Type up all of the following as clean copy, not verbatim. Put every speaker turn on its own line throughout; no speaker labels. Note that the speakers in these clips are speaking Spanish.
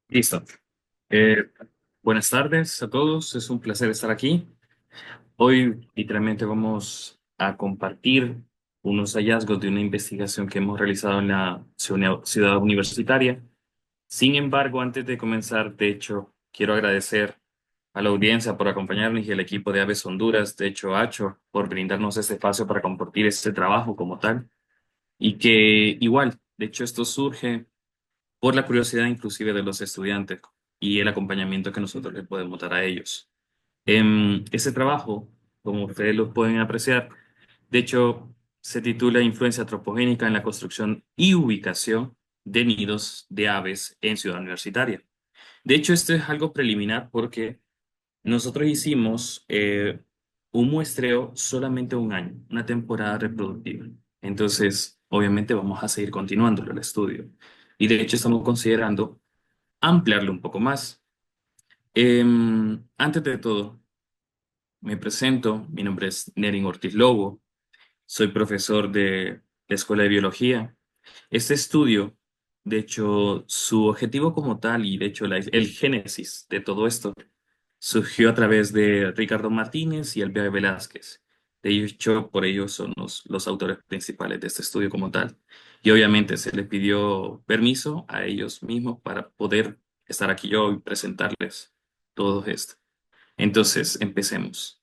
Listo. Eh, Buenas tardes a todos. Es un placer estar aquí. Hoy literalmente vamos a compartir unos hallazgos de una investigación que hemos realizado en la ciudad universitaria. Sin embargo, antes de comenzar, de hecho, quiero agradecer a la audiencia por acompañarnos y al equipo de Aves Honduras, de hecho, Acho, por brindarnos este espacio para compartir este trabajo como tal. Y que igual, de hecho, esto surge por la curiosidad inclusive de los estudiantes y el acompañamiento que nosotros les podemos dar a ellos. Ese trabajo, como ustedes lo pueden apreciar, de hecho, se titula Influencia antropogénica en la construcción y ubicación de nidos de aves en Ciudad Universitaria. De hecho, esto es algo preliminar porque nosotros hicimos un muestreo solamente un año, una temporada reproductiva. Entonces, obviamente vamos a seguir continuando el estudio. Y de hecho estamos considerando ampliarlo un poco más. Antes de todo, me presento. Mi nombre es Nerin Ortiz Lobo. Soy profesor de la Escuela de Biología. Este estudio, de hecho, su objetivo como tal y de hecho el génesis de todo esto surgió a través de Ricardo Martínez y Elvia Velázquez. De hecho, por ellos son los autores principales de este estudio como tal. Y obviamente se les pidió permiso a ellos mismos para poder estar aquí yo y presentarles todo esto. Entonces, empecemos.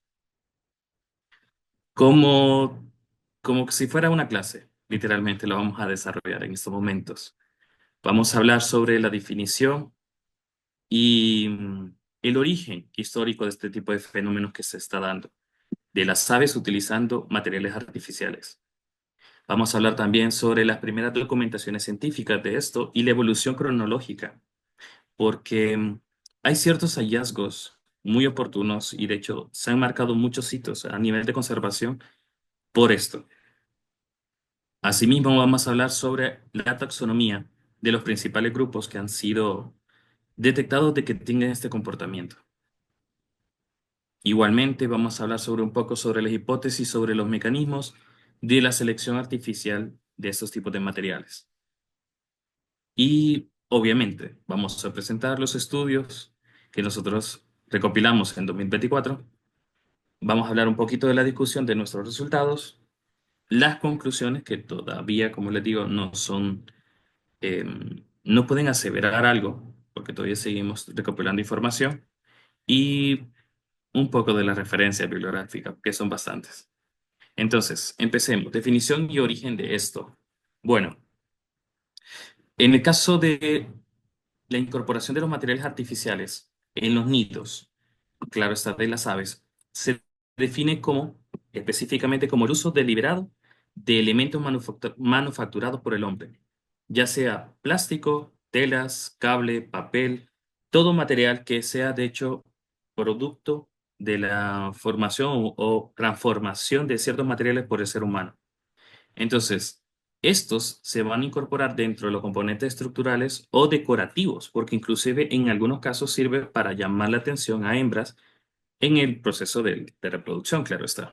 Como, como si fuera una clase, literalmente lo vamos a desarrollar en estos momentos. Vamos a hablar sobre la definición y el origen histórico de este tipo de fenómenos que se está dando, de las aves utilizando materiales artificiales. Vamos a hablar también sobre las primeras documentaciones científicas de esto y la evolución cronológica, porque hay ciertos hallazgos muy oportunos y de hecho se han marcado muchos hitos a nivel de conservación por esto. Asimismo, vamos a hablar sobre la taxonomía de los principales grupos que han sido detectados de que tengan este comportamiento. Igualmente, vamos a hablar sobre un poco sobre las hipótesis sobre los mecanismos de la selección artificial de estos tipos de materiales. Y obviamente, vamos a presentar los estudios que nosotros recopilamos en 2024. Vamos a hablar un poquito de la discusión de nuestros resultados, las conclusiones que todavía, como les digo, eh, no pueden aseverar algo, porque todavía seguimos recopilando información, y un poco de las referencias bibliográficas, que son bastantes. Entonces, empecemos. Definición y origen de esto. Bueno, en el caso de la incorporación de los materiales artificiales en los nidos, claro está, de las aves, se define como, específicamente como el uso deliberado de elementos manufacturados por el hombre, ya sea plástico, telas, cable, papel, todo material que sea de hecho producto de la formación o transformación de ciertos materiales por el ser humano. Entonces, estos se van a incorporar dentro de los componentes estructurales o decorativos, porque inclusive en algunos casos sirve para llamar la atención a hembras en el proceso de reproducción, claro está.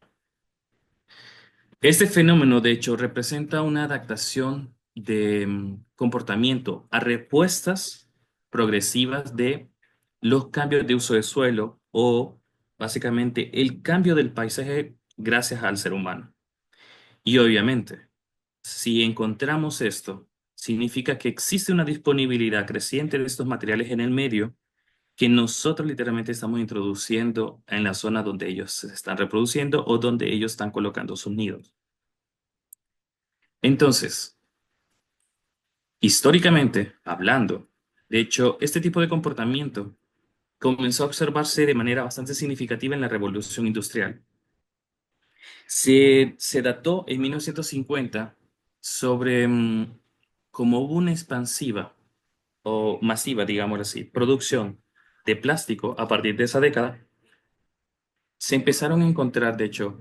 Este fenómeno, de hecho, representa una adaptación de comportamiento a respuestas progresivas de los cambios de uso de suelo o básicamente el cambio del paisaje gracias al ser humano. Y obviamente, si encontramos esto, significa que existe una disponibilidad creciente de estos materiales en el medio que nosotros literalmente estamos introduciendo en la zona donde ellos se están reproduciendo o donde ellos están colocando sus nidos. Entonces, históricamente hablando, de hecho, este tipo de comportamiento comenzó a observarse de manera bastante significativa en la Revolución Industrial. Se dató en 1950 sobre cómo hubo una expansiva o masiva, digámoslo así, producción de plástico a partir de esa década. Se empezaron a encontrar, de hecho,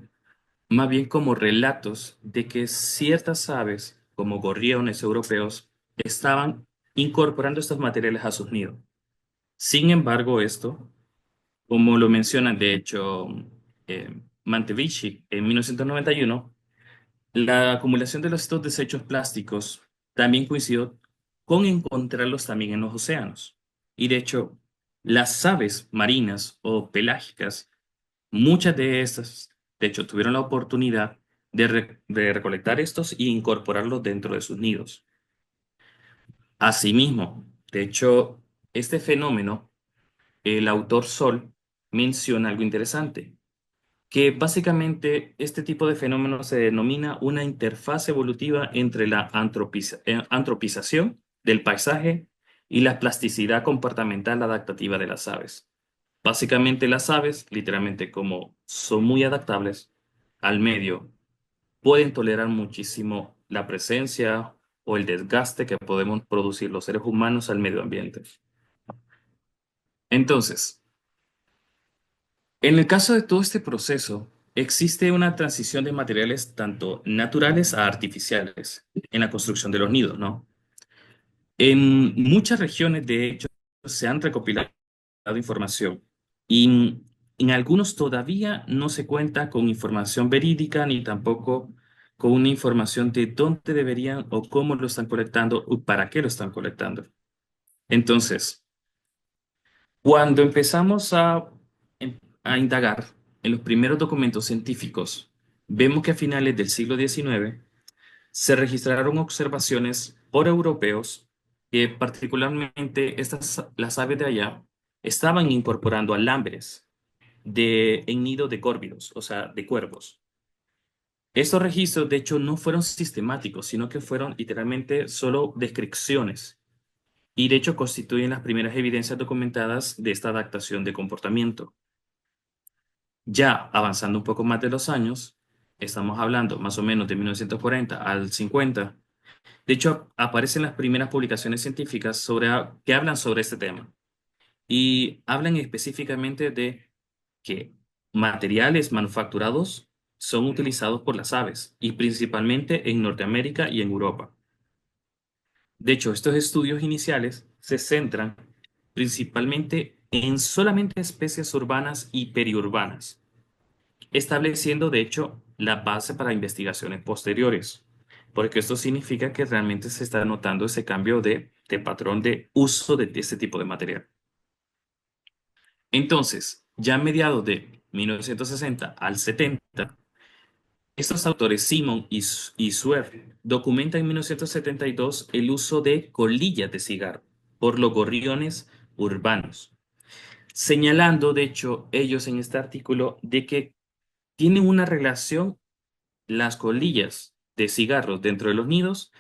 más bien como relatos de que ciertas aves, como gorriones europeos, estaban incorporando estos materiales a sus nidos. Sin embargo, esto, como lo mencionan de hecho Mantevici en 1991, la acumulación de estos desechos plásticos también coincidió con encontrarlos también en los océanos. Y de hecho, las aves marinas o pelágicas, muchas de estas, de hecho, tuvieron la oportunidad de recolectar estos y incorporarlos dentro de sus nidos. Asimismo, de hecho, este fenómeno, el autor Sol menciona algo interesante, que básicamente este tipo de fenómeno se denomina una interfaz evolutiva entre la antropización del paisaje y la plasticidad comportamental adaptativa de las aves. Básicamente las aves, literalmente como son muy adaptables al medio, pueden tolerar muchísimo la presencia o el desgaste que podemos producir los seres humanos al medio ambiente. Entonces, en el caso de todo este proceso, existe una transición de materiales tanto naturales a artificiales en la construcción de los nidos, ¿no? En muchas regiones, de hecho, se han recopilado información y en algunos todavía no se cuenta con información verídica ni tampoco con una información de dónde deberían o cómo lo están colectando o para qué lo están colectando. Entonces, cuando empezamos a indagar en los primeros documentos científicos, vemos que a finales del siglo XIX se registraron observaciones por europeos que particularmente las aves de allá estaban incorporando alambres en nido de córvidos, o sea, de cuervos. Estos registros, de hecho, no fueron sistemáticos, sino que fueron literalmente solo descripciones y, de hecho, constituyen las primeras evidencias documentadas de esta adaptación de comportamiento. Ya avanzando un poco más de los años, estamos hablando más o menos de 1940 al 50. De hecho, aparecen las primeras publicaciones científicas que hablan sobre este tema y hablan específicamente de que materiales manufacturados son utilizados por las aves y principalmente en Norteamérica y en Europa. De hecho, estos estudios iniciales se centran principalmente en solamente especies urbanas y periurbanas, estableciendo de hecho la base para investigaciones posteriores, porque esto significa que realmente se está notando ese cambio de patrón de uso de este tipo de material. Entonces, ya a mediados de 1960 al 70, estos autores, Simon y Swerve, documentan en 1972 el uso de colillas de cigarro por los gorriones urbanos, señalando, de hecho, ellos en este artículo de que tienen una relación las colillas de cigarros dentro de los nidos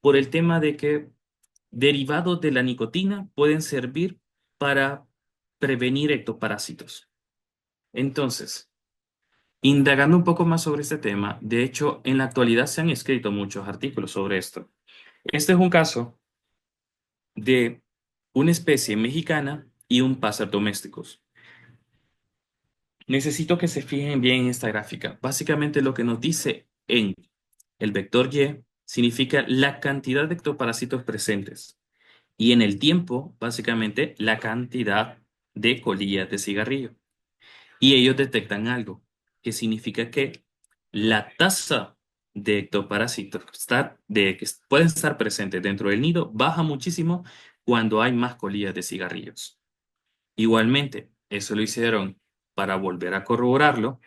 por el tema de que derivados de la nicotina pueden servir para prevenir ectoparásitos. Entonces, indagando un poco más sobre este tema, de hecho, en la actualidad se han escrito muchos artículos sobre esto. Este es un caso de una especie mexicana y un pájaro domésticos. Necesito que se fijen bien en esta gráfica. Básicamente lo que nos dice en el vector Y significa la cantidad de ectoparásitos presentes y en el tiempo, básicamente, la cantidad de colillas de cigarrillo. Y ellos detectan algo, que significa que la tasa de ectoparásitos que pueden estar presentes dentro del nido baja muchísimo cuando hay más colillas de cigarrillos. Igualmente, eso lo hicieron para volver a corroborarlo.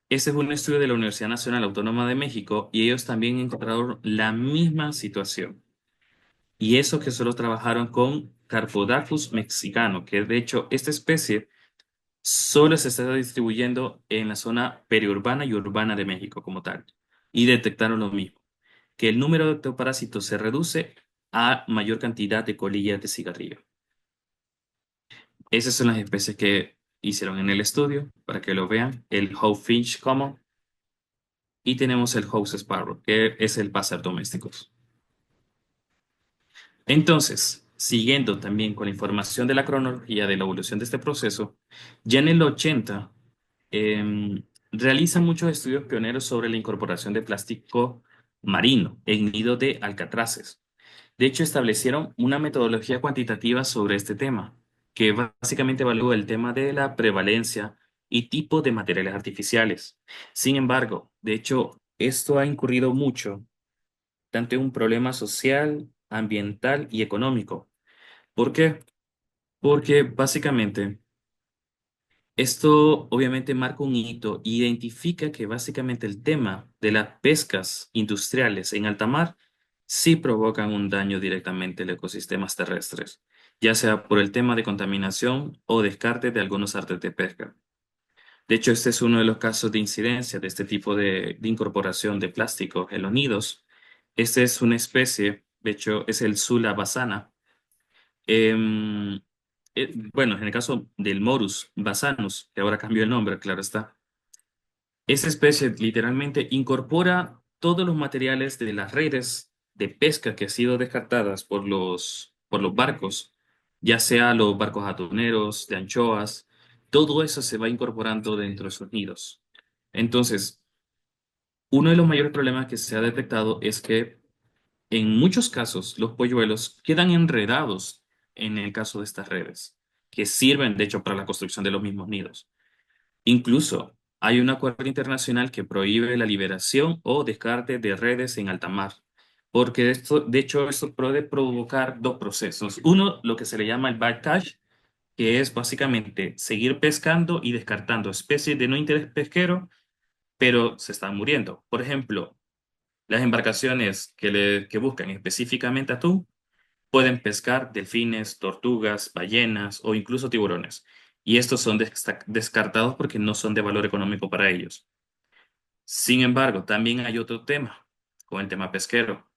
Ese es un estudio de la Universidad Nacional Autónoma de México y ellos también encontraron la misma situación. Y eso que solo trabajaron con Carpodacus mexicano, que de hecho esta especie solo se está distribuyendo en la zona periurbana y urbana de México como tal. Y detectaron lo mismo, que el número de ectoparásitos se reduce a mayor cantidad de colillas de cigarrillo. Esas son las especies que hicieron en el estudio, para que lo vean. El Howe Finch Common y tenemos el House Sparrow, que es el pájaro doméstico. Entonces, siguiendo también con la información de la cronología de la evolución de este proceso, ya en el 80 realizan muchos estudios pioneros sobre la incorporación de plástico marino en nido de alcatraces. De hecho, establecieron una metodología cuantitativa sobre este tema, que básicamente evalúa el tema de la prevalencia y tipo de materiales artificiales. Sin embargo, de hecho, esto ha incurrido mucho tanto en un problema social, ambiental y económico. ¿Por qué? porque básicamente esto obviamente marca un hito y identifica que básicamente el tema de las pescas industriales en alta mar sí provocan un daño directamente a los ecosistemas terrestres, ya sea por el tema de contaminación o descarte de algunos artes de pesca. De hecho, este es uno de los casos de incidencia de este tipo de incorporación de plástico en los nidos. Esta es una especie, de hecho, es el Sula basana. Em, bueno, en el caso del Morus basanus, que ahora cambió el nombre, claro está. Esta especie literalmente incorpora todos los materiales de las redes de pesca que han sido descartadas por los barcos, ya sea los barcos atuneros, de anchoas, todo eso se va incorporando dentro de sus nidos. Entonces, uno de los mayores problemas que se ha detectado es que en muchos casos los polluelos quedan enredados en el caso de estas redes, que sirven de hecho para la construcción de los mismos nidos. Incluso hay un acuerdo internacional que prohíbe la liberación o descarte de redes en alta mar, porque esto, de hecho, esto puede provocar dos procesos. Uno, lo que se le llama el bycatch, que es básicamente seguir pescando y descartando especies de no interés pesquero, pero se están muriendo. Por ejemplo, las embarcaciones que buscan específicamente atún pueden pescar delfines, tortugas, ballenas o incluso tiburones. Y estos son descartados porque no son de valor económico para ellos. Sin embargo, también hay otro tema, con el tema pesquero.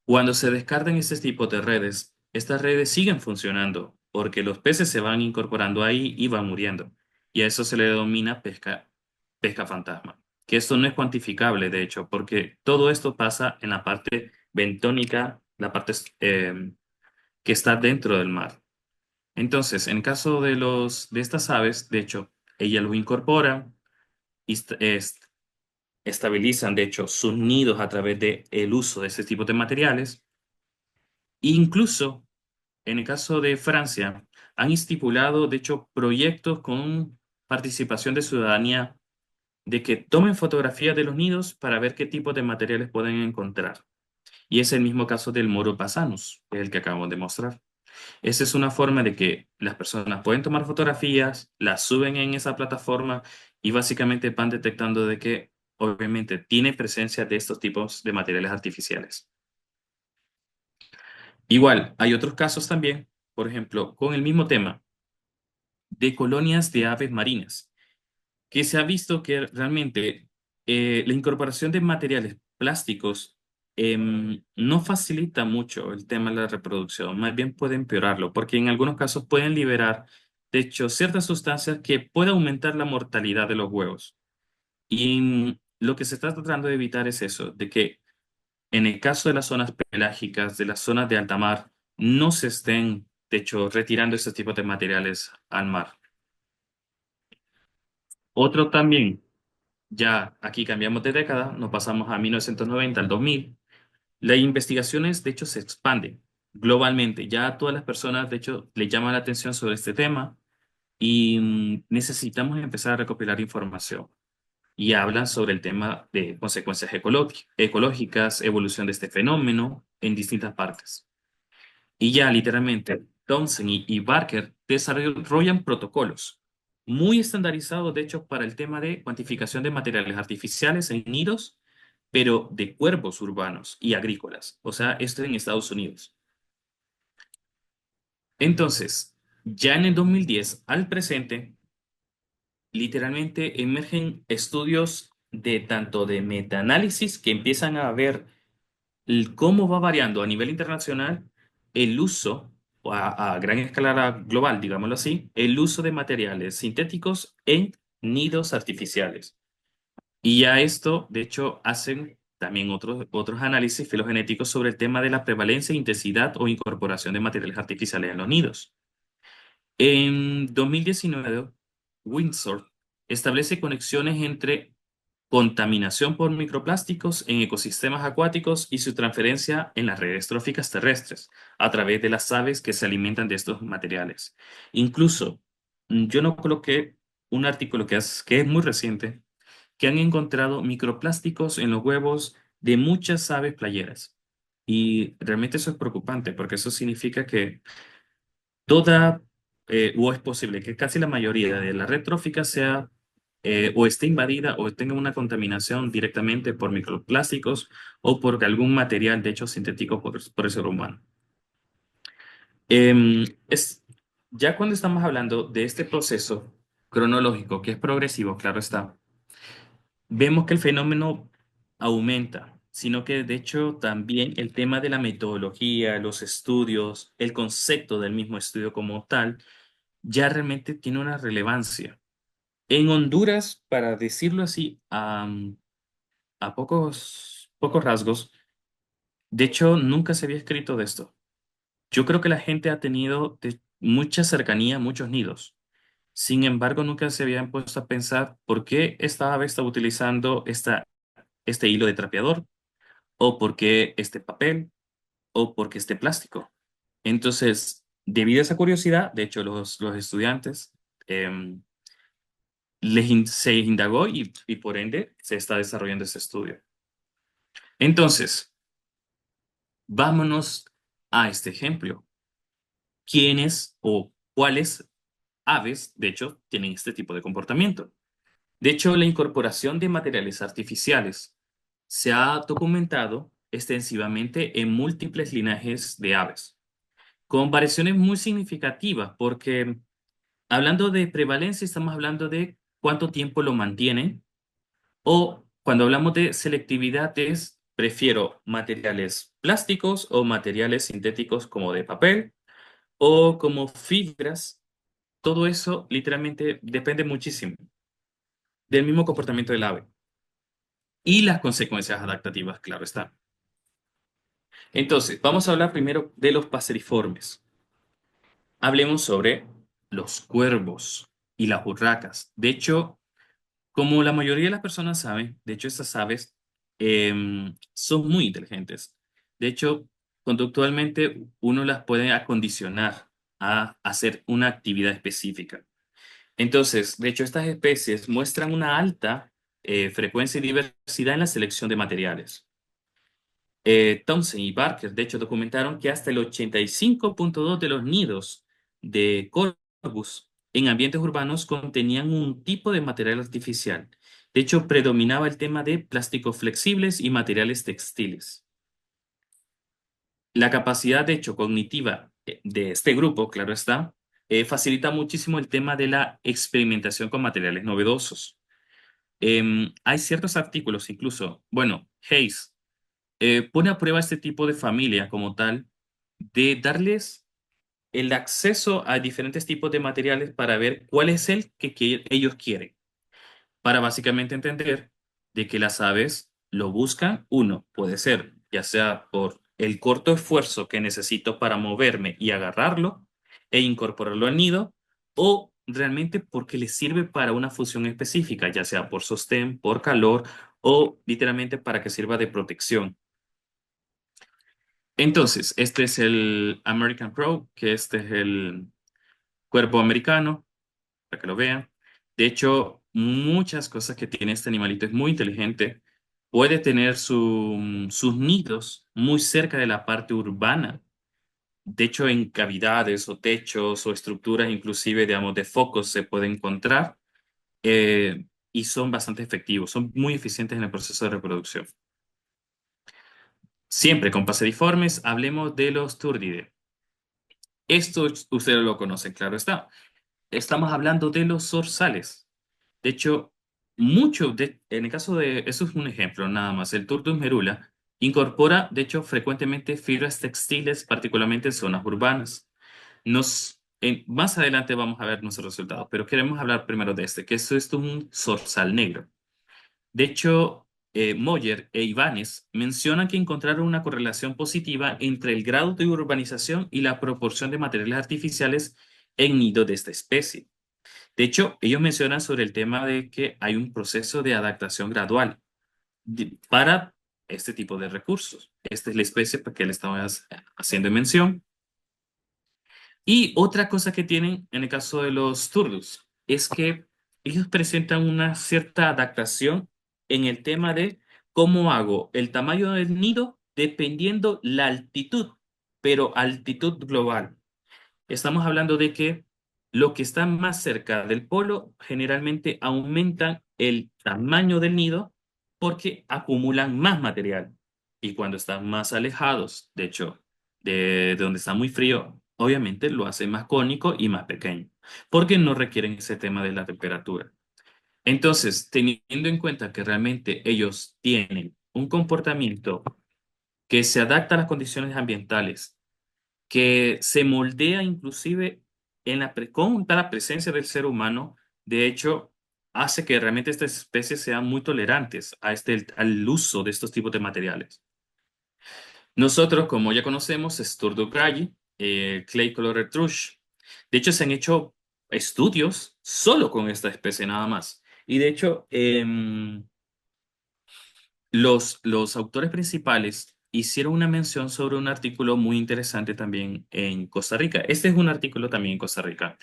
Cuando se descartan este tipo de redes, estas redes siguen funcionando porque los peces se van incorporando ahí y van muriendo. Y a eso se le denomina pesca fantasma. Que esto no es cuantificable, de hecho, porque todo esto pasa en la parte bentónica, la parte que está dentro del mar. Entonces, en caso de estas aves, de hecho, ellas lo incorporan y estabilizan, de hecho, sus nidos a través del uso de ese tipo de materiales. Incluso, en el caso de Francia, han estipulado, de hecho, proyectos con participación de ciudadanía de que tomen fotografías de los nidos para ver qué tipo de materiales pueden encontrar. Y es el mismo caso del Moro Pasanus, que es el que acabamos de mostrar. Esa es una forma de que las personas pueden tomar fotografías, las suben en esa plataforma y básicamente van detectando de que obviamente tiene presencia de estos tipos de materiales artificiales. Igual, hay otros casos también, por ejemplo, con el mismo tema de colonias de aves marinas, que se ha visto que realmente la incorporación de materiales plásticos no facilita mucho el tema de la reproducción, más bien puede empeorarlo, porque en algunos casos pueden liberar, de hecho, ciertas sustancias que pueden aumentar la mortalidad de los huevos. Y lo que se está tratando de evitar es eso, de que en el caso de las zonas pelágicas, de las zonas de alta mar, no se estén, de hecho, retirando este tipo de materiales al mar. Otro también. Ya aquí cambiamos de década, nos pasamos a 1990, al 2000. Las investigaciones, de hecho, se expanden globalmente. Ya todas las personas, de hecho, le llaman la atención sobre este tema y necesitamos empezar a recopilar información. Y hablan sobre el tema de consecuencias ecológicas, evolución de este fenómeno en distintas partes. Y ya literalmente, Townsend y Barker desarrollan protocolos muy estandarizados, de hecho, para el tema de cuantificación de materiales artificiales en nidos, pero de cuervos urbanos y agrícolas. O sea, esto en Estados Unidos. Entonces, ya en el 2010 al presente, literalmente emergen estudios de tanto de metaanálisis que empiezan a ver cómo va variando a nivel internacional el uso, o a gran escala global, digámoslo así, el uso de materiales sintéticos en nidos artificiales. Y ya esto, de hecho, hacen también otros análisis filogenéticos sobre el tema de la prevalencia, intensidad o incorporación de materiales artificiales en los nidos. En 2019, Windsor establece conexiones entre contaminación por microplásticos en ecosistemas acuáticos y su transferencia en las redes tróficas terrestres a través de las aves que se alimentan de estos materiales. Incluso, yo no coloqué un artículo que es muy reciente, que han encontrado microplásticos en los huevos de muchas aves playeras. Y realmente eso es preocupante porque eso significa que toda o es posible que casi la mayoría de la red trófica sea o esté invadida o tenga una contaminación directamente por microplásticos o por algún material de hecho sintético por el ser humano. Em, es, ya cuando estamos hablando de este proceso cronológico que es progresivo, claro está, vemos que el fenómeno aumenta, sino que de hecho también el tema de la metodología, los estudios, el concepto del mismo estudio como tal, ya realmente tiene una relevancia. En Honduras, para decirlo así, a pocos rasgos, de hecho nunca se había escrito de esto. Yo creo que la gente ha tenido mucha cercanía, muchos nidos. Sin embargo, nunca se habían puesto a pensar por qué esta ave estaba utilizando este hilo de trapeador, o por qué este papel, o por qué este plástico. Entonces, debido a esa curiosidad, de hecho, los estudiantes em, se indagó y por ende se está desarrollando ese estudio. Entonces, vámonos a este ejemplo. ¿Quiénes o cuáles aves, de hecho, tienen este tipo de comportamiento? De hecho, la incorporación de materiales artificiales se ha documentado extensivamente en múltiples linajes de aves, con variaciones muy significativas, porque hablando de prevalencia, estamos hablando de cuánto tiempo lo mantienen, o cuando hablamos de selectividad es, prefiero materiales plásticos o materiales sintéticos como de papel o como fibras. Todo eso literalmente depende muchísimo del mismo comportamiento del ave y las consecuencias adaptativas, claro está. Entonces, vamos a hablar primero de los paseriformes. Hablemos sobre los cuervos y las urracas. De hecho, como la mayoría de las personas saben, de hecho, estas aves son muy inteligentes. De hecho, conductualmente uno las puede acondicionar a hacer una actividad específica. Entonces, de hecho, estas especies muestran una alta frecuencia y diversidad en la selección de materiales. Thompson y Barker, de hecho, documentaron que hasta el 85,2 de los nidos de Corvus en ambientes urbanos contenían un tipo de material artificial. De hecho, predominaba el tema de plásticos flexibles y materiales textiles. La capacidad, de hecho, cognitiva de este grupo, claro está, facilita muchísimo el tema de la experimentación con materiales novedosos. Hay ciertos artículos, incluso, bueno, Hayes pone a prueba este tipo de familia como tal, de darles el acceso a diferentes tipos de materiales para ver cuál es el que ellos quieren, para básicamente entender de que las aves lo buscan, uno, puede ser ya sea por el corto esfuerzo que necesito para moverme y agarrarlo e incorporarlo al nido, o realmente porque les sirve para una función específica, ya sea por sostén, por calor o literalmente para que sirva de protección. Entonces, este es el American Crow, que este es el cuervo americano, para que lo vean. De hecho, muchas cosas que tiene este animalito es muy inteligente. Puede tener sus nidos muy cerca de la parte urbana. De hecho, en cavidades o techos o estructuras, inclusive, digamos, de focos se puede encontrar y son bastante efectivos, son muy eficientes en el proceso de reproducción. Siempre con paseriformes, hablemos de los Turdidae. Esto ustedes lo conocen, claro está. Estamos hablando de los zorzales. De hecho, en el caso de, eso es un ejemplo nada más, el Turdus merula incorpora, de hecho, frecuentemente fibras textiles, particularmente en zonas urbanas. Más adelante vamos a ver nuestros resultados, pero queremos hablar primero de este, que esto es un zorzal negro. De hecho, Moyer e Ibanez mencionan que encontraron una correlación positiva entre el grado de urbanización y la proporción de materiales artificiales en nido de esta especie. De hecho, ellos mencionan sobre el tema de que hay un proceso de adaptación gradual para este tipo de recursos. Esta es la especie que le estamos haciendo mención. Y otra cosa que tienen en el caso de los turdus es que ellos presentan una cierta adaptación en el tema de cómo hago el tamaño del nido dependiendo la altitud, pero altitud global. Estamos hablando de que Los que están más cerca del polo generalmente aumentan el tamaño del nido porque acumulan más material. Y cuando están más alejados, de hecho, de donde está muy frío, obviamente lo hacen más cónico y más pequeño, porque no requieren ese tema de la temperatura. Entonces, teniendo en cuenta que realmente ellos tienen un comportamiento que se adapta a las condiciones ambientales, que se moldea inclusive con la presencia del ser humano, de hecho, hace que realmente estas especies sean muy tolerantes al uso de estos tipos de materiales. Nosotros, como ya conocemos, Sturdugrayi, Clay Colored Thrush. De hecho, se han hecho estudios solo con esta especie nada más. Y de hecho, los autores principales hicieron una mención sobre un artículo muy interesante también en Costa Rica. Este es un artículo también en Costa Rica,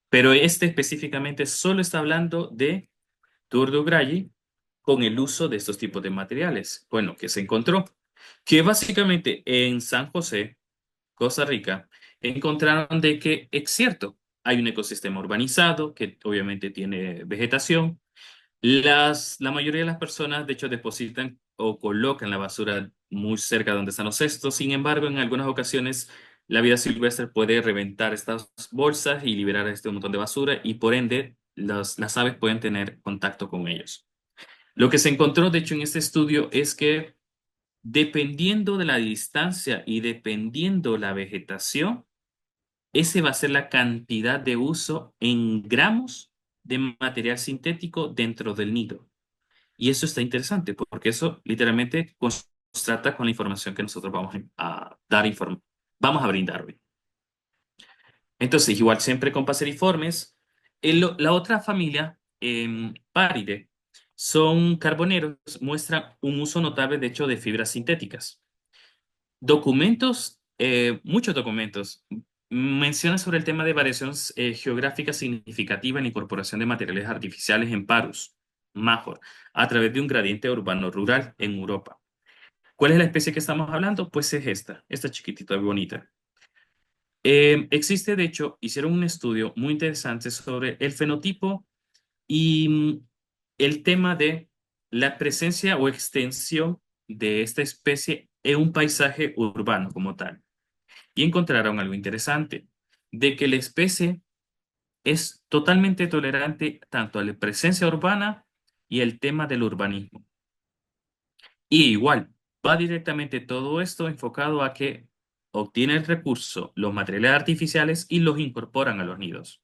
pero este específicamente solo está hablando de Turdo Gralli con el uso de estos tipos de materiales. Bueno, que se encontró que básicamente en San José, Costa Rica, encontraron de que es cierto, hay un ecosistema urbanizado que obviamente tiene vegetación. La mayoría de las personas, de hecho, depositan o colocan la basura muy cerca de donde están los cestos. Sin embargo, en algunas ocasiones, la vida silvestre puede reventar estas bolsas y liberar este montón de basura y por ende las aves pueden tener contacto con ellos. Lo que se encontró, de hecho, en este estudio es que dependiendo de la distancia y dependiendo la vegetación, ese va a ser la cantidad de uso en gramos de material sintético dentro del nido. Y eso está interesante porque eso literalmente contrasta con la información que nosotros vamos a brindar hoy. Entonces, igual siempre con paseriformes. La otra familia, Paridae, son carboneros, muestran un uso notable de hecho de fibras sintéticas. Documentos, muchos documentos, mencionan sobre el tema de variación geográfica significativa en la incorporación de materiales artificiales en Parus, Major, a través de un gradiente urbano-rural en Europa. ¿Cuál es la especie que estamos hablando? Pues es esta chiquitita y bonita. Existe, de hecho, hicieron un estudio muy interesante sobre el fenotipo y el tema de la presencia o extensión de esta especie en un paisaje urbano como tal. Y encontraron algo interesante, de que la especie es totalmente tolerante tanto a la presencia urbana y el tema del urbanismo. Y igual, va directamente todo esto enfocado a que obtiene el recurso, los materiales artificiales y los incorporan a los nidos.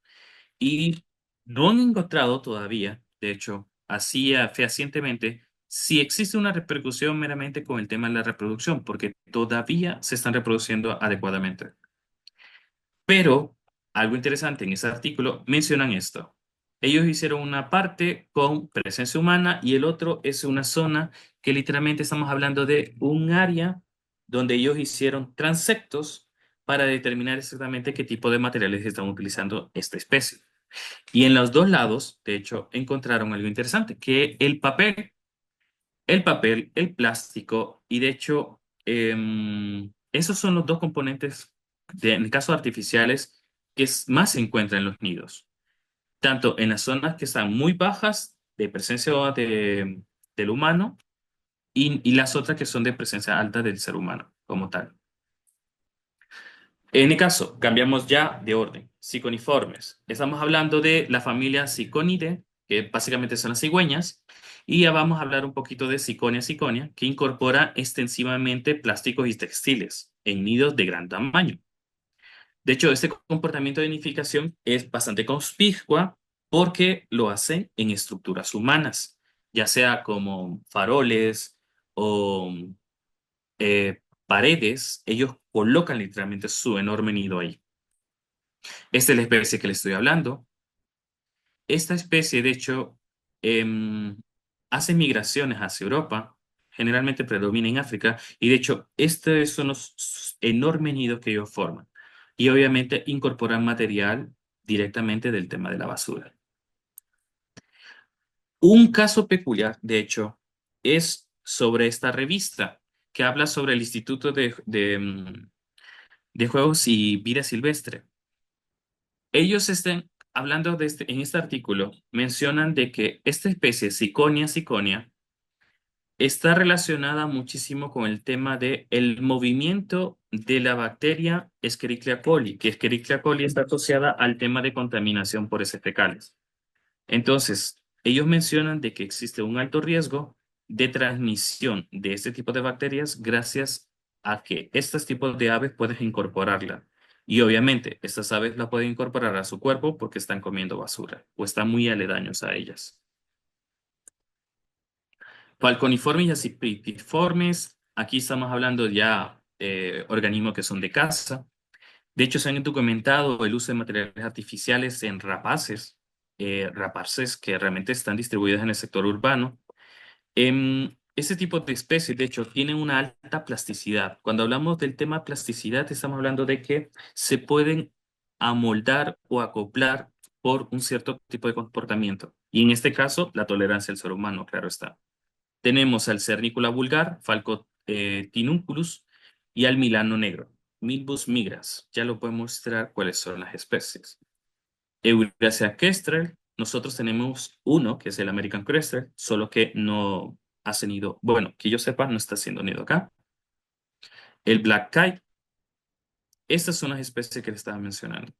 Y no han encontrado todavía, de hecho, así fehacientemente, si existe una repercusión meramente con el tema de la reproducción, porque todavía se están reproduciendo adecuadamente. Pero algo interesante en ese artículo mencionan esto. Ellos hicieron una parte con presencia humana y el otro es una zona que literalmente estamos hablando de un área donde ellos hicieron transectos para determinar exactamente qué tipo de materiales están utilizando esta especie. Y en los dos lados, de hecho, encontraron algo interesante, que el plástico, y de hecho, esos son los dos componentes, en el caso de artificiales, que más se encuentran en los nidos, tanto en las zonas que están muy bajas de presencia del humano y las otras que son de presencia alta del ser humano como tal. En el caso, cambiamos ya de orden. Ciconiformes. Estamos hablando de la familia Ciconidae, que básicamente son las cigüeñas, y ya vamos a hablar un poquito de Ciconia ciconia, que incorpora extensivamente plásticos y textiles en nidos de gran tamaño. De hecho, este comportamiento de nidificación es bastante conspicua porque lo hacen en estructuras humanas, ya sea como faroles o paredes, ellos colocan literalmente su enorme nido ahí. Esta es la especie que le estoy hablando. Esta especie, de hecho, em, hace migraciones hacia Europa, generalmente predomina en África, y de hecho, estos son los enormes nidos que ellos forman. Y obviamente incorporan material directamente del tema de la basura. Un caso peculiar, de hecho, es sobre esta revista que habla sobre el Instituto de Juegos y Vida Silvestre. Ellos están hablando en este artículo, mencionan de que esta especie, Ciconia ciconia, está relacionada muchísimo con el tema de el movimiento de la bacteria Escherichia coli, que Escherichia coli está asociada al tema de contaminación por heces fecales. Entonces, ellos mencionan de que existe un alto riesgo de transmisión de este tipo de bacterias gracias a que estos tipos de aves pueden incorporarla. Y obviamente, estas aves la pueden incorporar a su cuerpo porque están comiendo basura o están muy aledaños a ellas. Falconiformes y acipitiformes, aquí estamos hablando ya organismos que son de caza. De hecho, se han documentado el uso de materiales artificiales en rapaces que realmente están distribuidos en el sector urbano. Ese tipo de especies, de hecho, tienen una alta plasticidad. Cuando hablamos del tema plasticidad, estamos hablando de que se pueden amoldar o acoplar por un cierto tipo de comportamiento. Y en este caso, la tolerancia del ser humano, claro está. Tenemos al cernícula vulgar, Falco tinunculus, y al milano negro, Milbus migras. Ya lo puedo mostrar cuáles son las especies. Eurasia kestrel, nosotros tenemos uno, que es el American kestrel, solo que no ha nido, bueno, que yo sepa, no está haciendo nido acá. El black kite, estas son las especies que le estaba mencionando.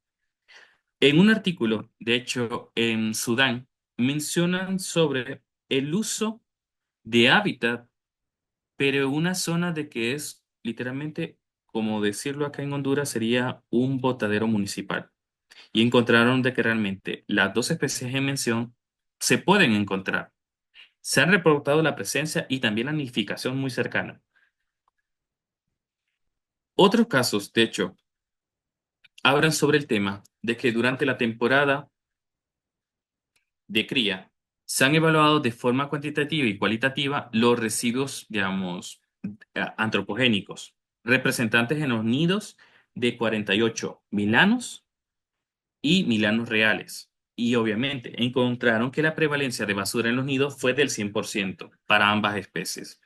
En un artículo, de hecho, en Sudán, mencionan sobre el uso de hábitat pero en una zona de que es literalmente, como decirlo acá en Honduras, sería un botadero municipal. Y encontraron de que realmente las dos especies en mención se pueden encontrar. Se han reportado la presencia y también la nidificación muy cercana. Otros casos, de hecho, hablan sobre el tema de que durante la temporada de cría se han evaluado de forma cuantitativa y cualitativa los residuos, digamos, antropogénicos, representantes en los nidos de 48 milanos y milanos reales. Y obviamente encontraron que la prevalencia de basura en los nidos fue del 100% para ambas especies.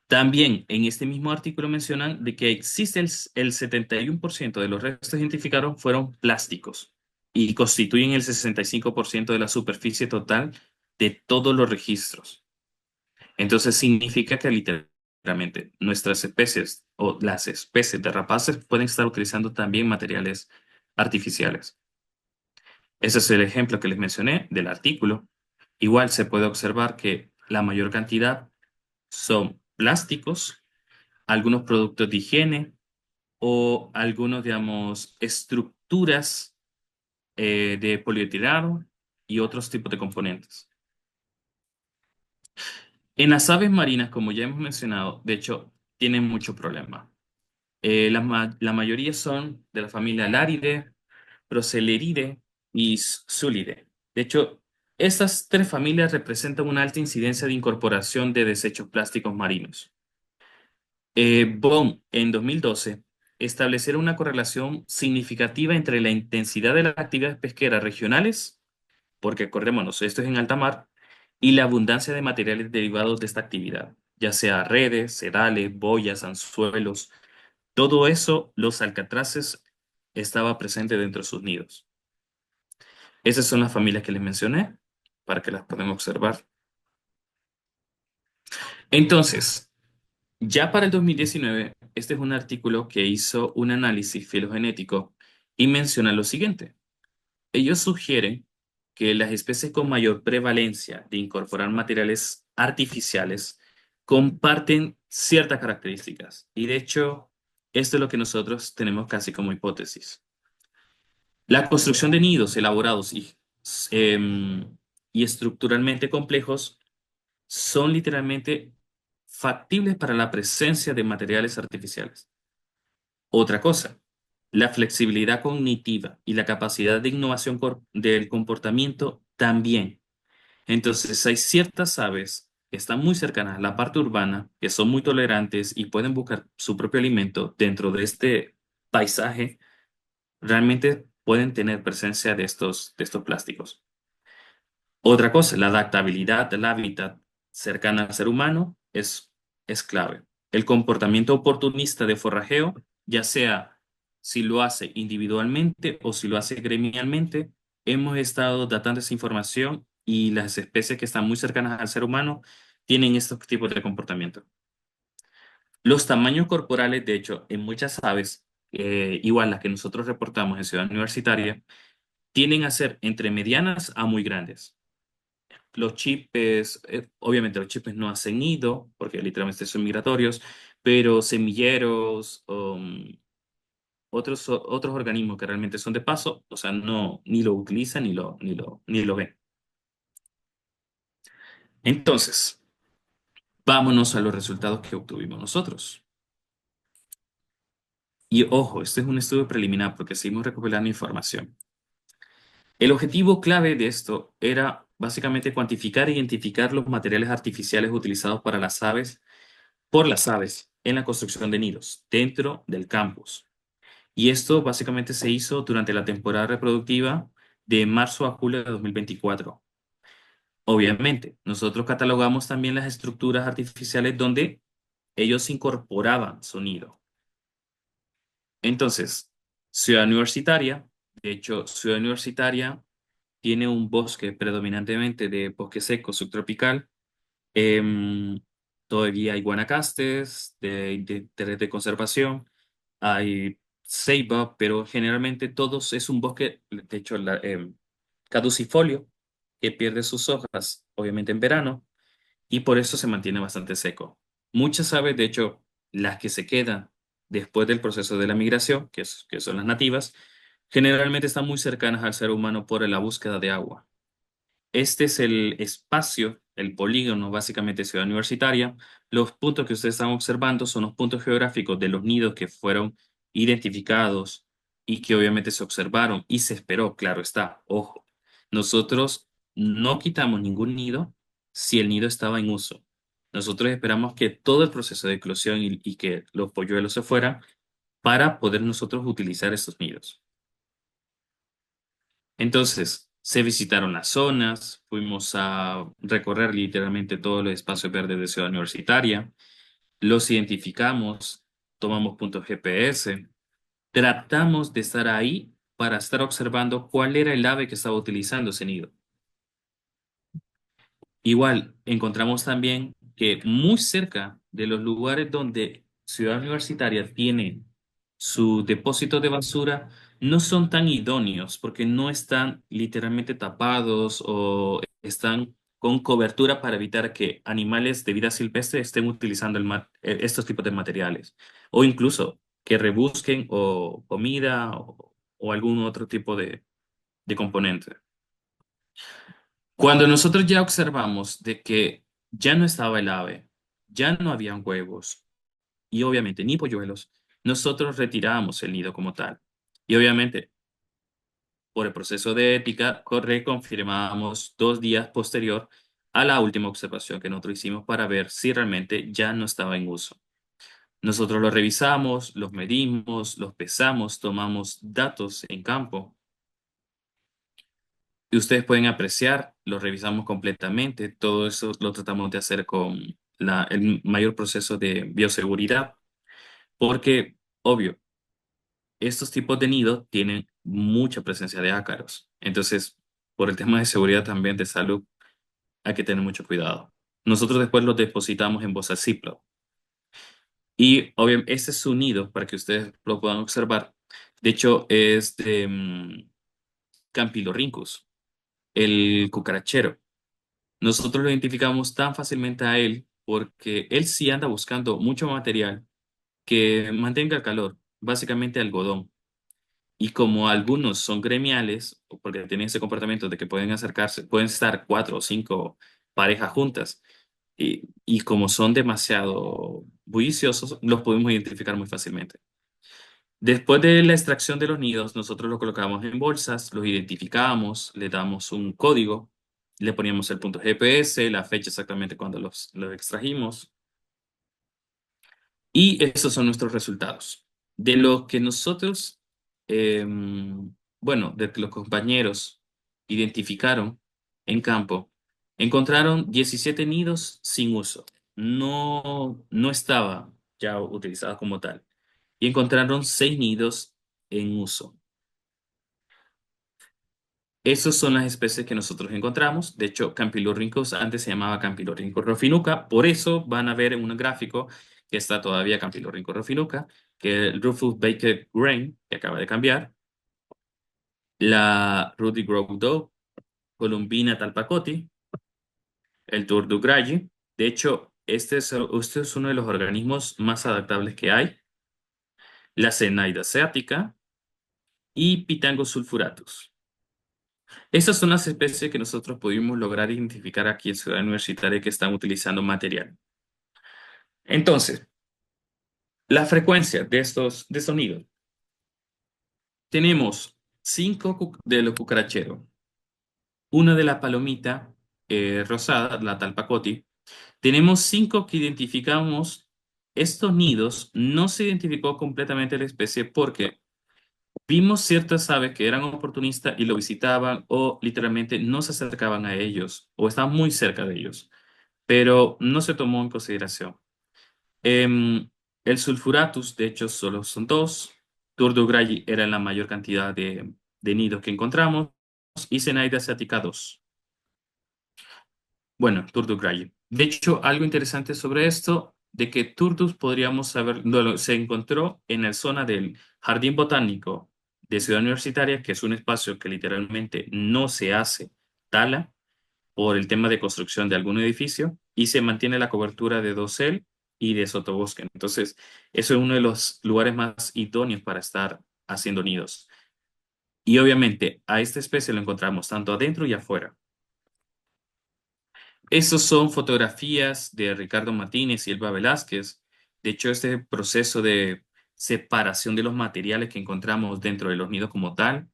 También en este mismo artículo mencionan de que existe el 71% de los restos identificados fueron plásticos y constituyen el 65% de la superficie total de todos los registros. Entonces significa que literalmente nuestras especies o las especies de rapaces pueden estar utilizando también materiales artificiales. Ese es el ejemplo que les mencioné del artículo. Igual se puede observar que la mayor cantidad son plásticos, algunos productos de higiene o algunos, digamos, estructuras de polietileno y otros tipos de componentes. En las aves marinas, como ya hemos mencionado, de hecho, tienen mucho problema. La mayoría son de la familia Laridae, Proceleridae y Sulidae. De hecho, estas tres familias representan una alta incidencia de incorporación de desechos plásticos marinos. Bond, en 2012, establecieron una correlación significativa entre la intensidad de las actividades pesqueras regionales, porque acordémonos, esto es en alta mar, y la abundancia de materiales derivados de esta actividad, ya sea redes, sedales, boyas, anzuelos, todo eso, los alcatraces, estaba presente dentro de sus nidos. Esas son las familias que les mencioné, para que las podamos observar. Entonces, ya para el 2019, este es un artículo que hizo un análisis filogenético y menciona lo siguiente. Ellos sugieren que las especies con mayor prevalencia de incorporar materiales artificiales comparten ciertas características. Y de hecho, esto es lo que nosotros tenemos casi como hipótesis. La construcción de nidos elaborados y estructuralmente complejos son literalmente factibles para la presencia de materiales artificiales. Otra cosa, la flexibilidad cognitiva y la capacidad de innovación del comportamiento también. Entonces, hay ciertas aves que están muy cercanas a la parte urbana, que son muy tolerantes y pueden buscar su propio alimento dentro de este paisaje, realmente pueden tener presencia de estos plásticos. Otra cosa, la adaptabilidad del hábitat cercana al ser humano es clave. El comportamiento oportunista de forrajeo, ya sea si lo hace individualmente o si lo hace gremialmente, hemos estado datando esa información y las especies que están muy cercanas al ser humano tienen estos tipos de comportamiento. Los tamaños corporales, de hecho, en muchas aves, igual las que nosotros reportamos en Ciudad Universitaria, tienden a ser entre medianas a muy grandes. Los chipes, obviamente los chipes no hacen nido, porque literalmente son migratorios, pero semilleros, otros organismos que realmente son de paso, o sea, no, ni lo utilizan ni lo ven. Entonces, vámonos a los resultados que obtuvimos nosotros. Y ojo, este es un estudio preliminar porque seguimos recopilando información. El objetivo clave de esto era básicamente cuantificar e identificar los materiales artificiales utilizados para las aves, por las aves, en la construcción de nidos dentro del campus. Y esto básicamente se hizo durante la temporada reproductiva de marzo a julio de 2024. Obviamente, nosotros catalogamos también las estructuras artificiales donde ellos incorporaban sonido. Entonces, Ciudad Universitaria, de hecho, Ciudad Universitaria tiene un bosque predominantemente de bosque seco subtropical. Em, Todavía hay guanacastes de interés de conservación, hay ceiba, pero generalmente todos es un bosque, de hecho, caducifolio, que pierde sus hojas, obviamente en verano, y por eso se mantiene bastante seco. Muchas aves, de hecho, las que se quedan después del proceso de la migración, que son las nativas, generalmente están muy cercanas al ser humano por la búsqueda de agua. Este es el espacio, el polígono básicamente de Ciudad Universitaria. Los puntos que ustedes están observando son los puntos geográficos de los nidos que fueron identificados y que obviamente se observaron y se esperó, claro está. Ojo, nosotros no quitamos ningún nido si el nido estaba en uso. Nosotros esperamos que todo el proceso de eclosión y que los polluelos se fueran para poder nosotros utilizar estos nidos. Entonces, se visitaron las zonas, fuimos a recorrer literalmente todos los espacios verdes de Ciudad Universitaria, los identificamos, tomamos puntos GPS, tratamos de estar ahí para estar observando cuál era el ave que estaba utilizando ese nido. Igual, encontramos también que muy cerca de los lugares donde Ciudad Universitaria tiene su depósito de basura, no son tan idóneos porque no están literalmente tapados o están con cobertura para evitar que animales de vida silvestre estén utilizando estos tipos de materiales o incluso que rebusquen o comida o algún otro tipo de componente. Cuando nosotros ya observamos de que ya no estaba el ave, ya no habían huevos y obviamente ni polluelos, nosotros retiramos el nido como tal. Y obviamente por el proceso de ética reconfirmamos 2 días posterior a la última observación que nosotros hicimos para ver si realmente ya no estaba en uso. Nosotros lo revisamos, los medimos, los pesamos, tomamos datos en campo y ustedes pueden apreciar, lo revisamos completamente, todo eso lo tratamos de hacer con el mayor proceso de bioseguridad, porque, obvio, estos tipos de nidos tienen mucha presencia de ácaros. Entonces, por el tema de seguridad también de salud, hay que tener mucho cuidado. Nosotros después los depositamos en bolsas Ziploc. Y obviamente, este es su nido para que ustedes lo puedan observar. De hecho, es de Campylorhynchus, el cucarachero. Nosotros lo identificamos tan fácilmente a él porque él sí anda buscando mucho material que mantenga el calor, básicamente algodón. Y como algunos son gremiales, o porque tienen ese comportamiento de que pueden acercarse, pueden estar 4 o 5 parejas juntas, y como son demasiado bulliciosos, los podemos identificar muy fácilmente. Después de la extracción de los nidos, nosotros los colocamos en bolsas, los identificamos, le damos un código, le poníamos el punto GPS, la fecha exactamente cuando los extrajimos, y esos son nuestros resultados. De lo que nosotros, bueno, de que los compañeros identificaron en campo, encontraron 17 nidos sin uso. No estaba ya utilizado como tal. Y encontraron 6 nidos en uso. Esas son las especies que nosotros encontramos. De hecho, Campylorhynchus antes se llamaba Campylorhynchus rufinuca. Por eso van a ver en un gráfico que está todavía Campylorhynchus rufinuca, que el Rufus Baker Grain, que acaba de cambiar, la Rudy Grove Doe, Columbina talpacoti, el Turdugrayi. De hecho, este es uno de los organismos más adaptables que hay. La Zenaida asiática y Pitango sulfuratus. Esas son las especies que nosotros pudimos lograr identificar aquí en Ciudad Universitaria que están utilizando material. Entonces, la frecuencia de estos nidos. Tenemos cinco de los cucaracheros, una de la palomita rosada, la talpacoti. Tenemos cinco que identificamos. Estos nidos no se identificó completamente la especie porque vimos ciertas aves que eran oportunistas y lo visitaban o literalmente no se acercaban a ellos o estaban muy cerca de ellos, pero no se tomó en consideración. Em, el sulfuratus, de hecho, solo son dos. Turdograyi era la mayor cantidad de nidos que encontramos y Zenaida asiatica dos. Bueno, Turdograyi. De hecho, algo interesante sobre esto, de que Turdus podríamos saber, no, se encontró en la zona del Jardín Botánico de Ciudad Universitaria, que es un espacio que literalmente no se hace tala por el tema de construcción de algún edificio y se mantiene la cobertura de dosel y de sotobosque. Entonces, eso es uno de los lugares más idóneos para estar haciendo nidos. Y obviamente a esta especie lo encontramos tanto adentro y afuera. Estos son fotografías de Ricardo Martínez y Elba Velázquez. De hecho, este proceso de separación de los materiales que encontramos dentro de los nidos como tal,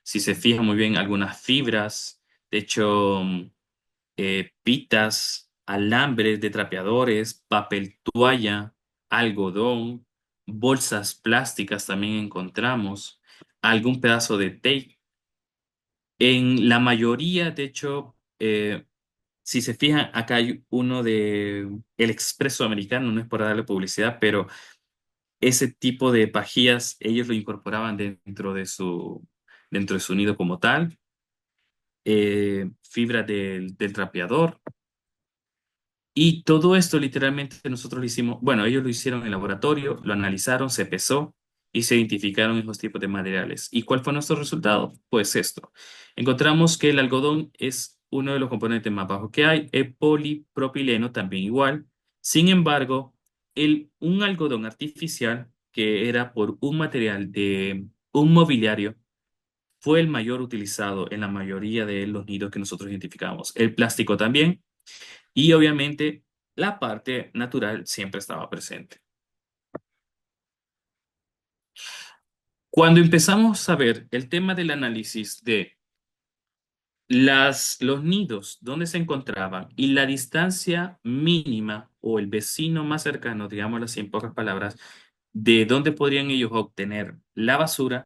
si se fija muy bien, algunas fibras, de hecho, pitas, alambres de trapeadores, papel toalla, algodón, bolsas plásticas también encontramos, algún pedazo de tape. En la mayoría, de hecho, si se fijan, acá hay uno de El Expreso Americano, no es por darle publicidad, pero ese tipo de pajillas ellos lo incorporaban dentro de su nido como tal. Fibra del trapeador. Y todo esto literalmente nosotros lo hicimos, bueno, ellos lo hicieron en el laboratorio, lo analizaron, se pesó y se identificaron esos tipos de materiales. ¿Y cuál fue nuestro resultado? Pues esto. Encontramos que el algodón es uno de los componentes más bajos que hay, el polipropileno también igual. Sin embargo, un algodón artificial que era por un material de un mobiliario fue el mayor utilizado en la mayoría de los nidos que nosotros identificamos. El plástico también. Y obviamente la parte natural siempre estaba presente. Cuando empezamos a ver el tema del análisis de los nidos, dónde se encontraban y la distancia mínima o el vecino más cercano, digámoslo así en pocas palabras, de dónde podrían ellos obtener la basura,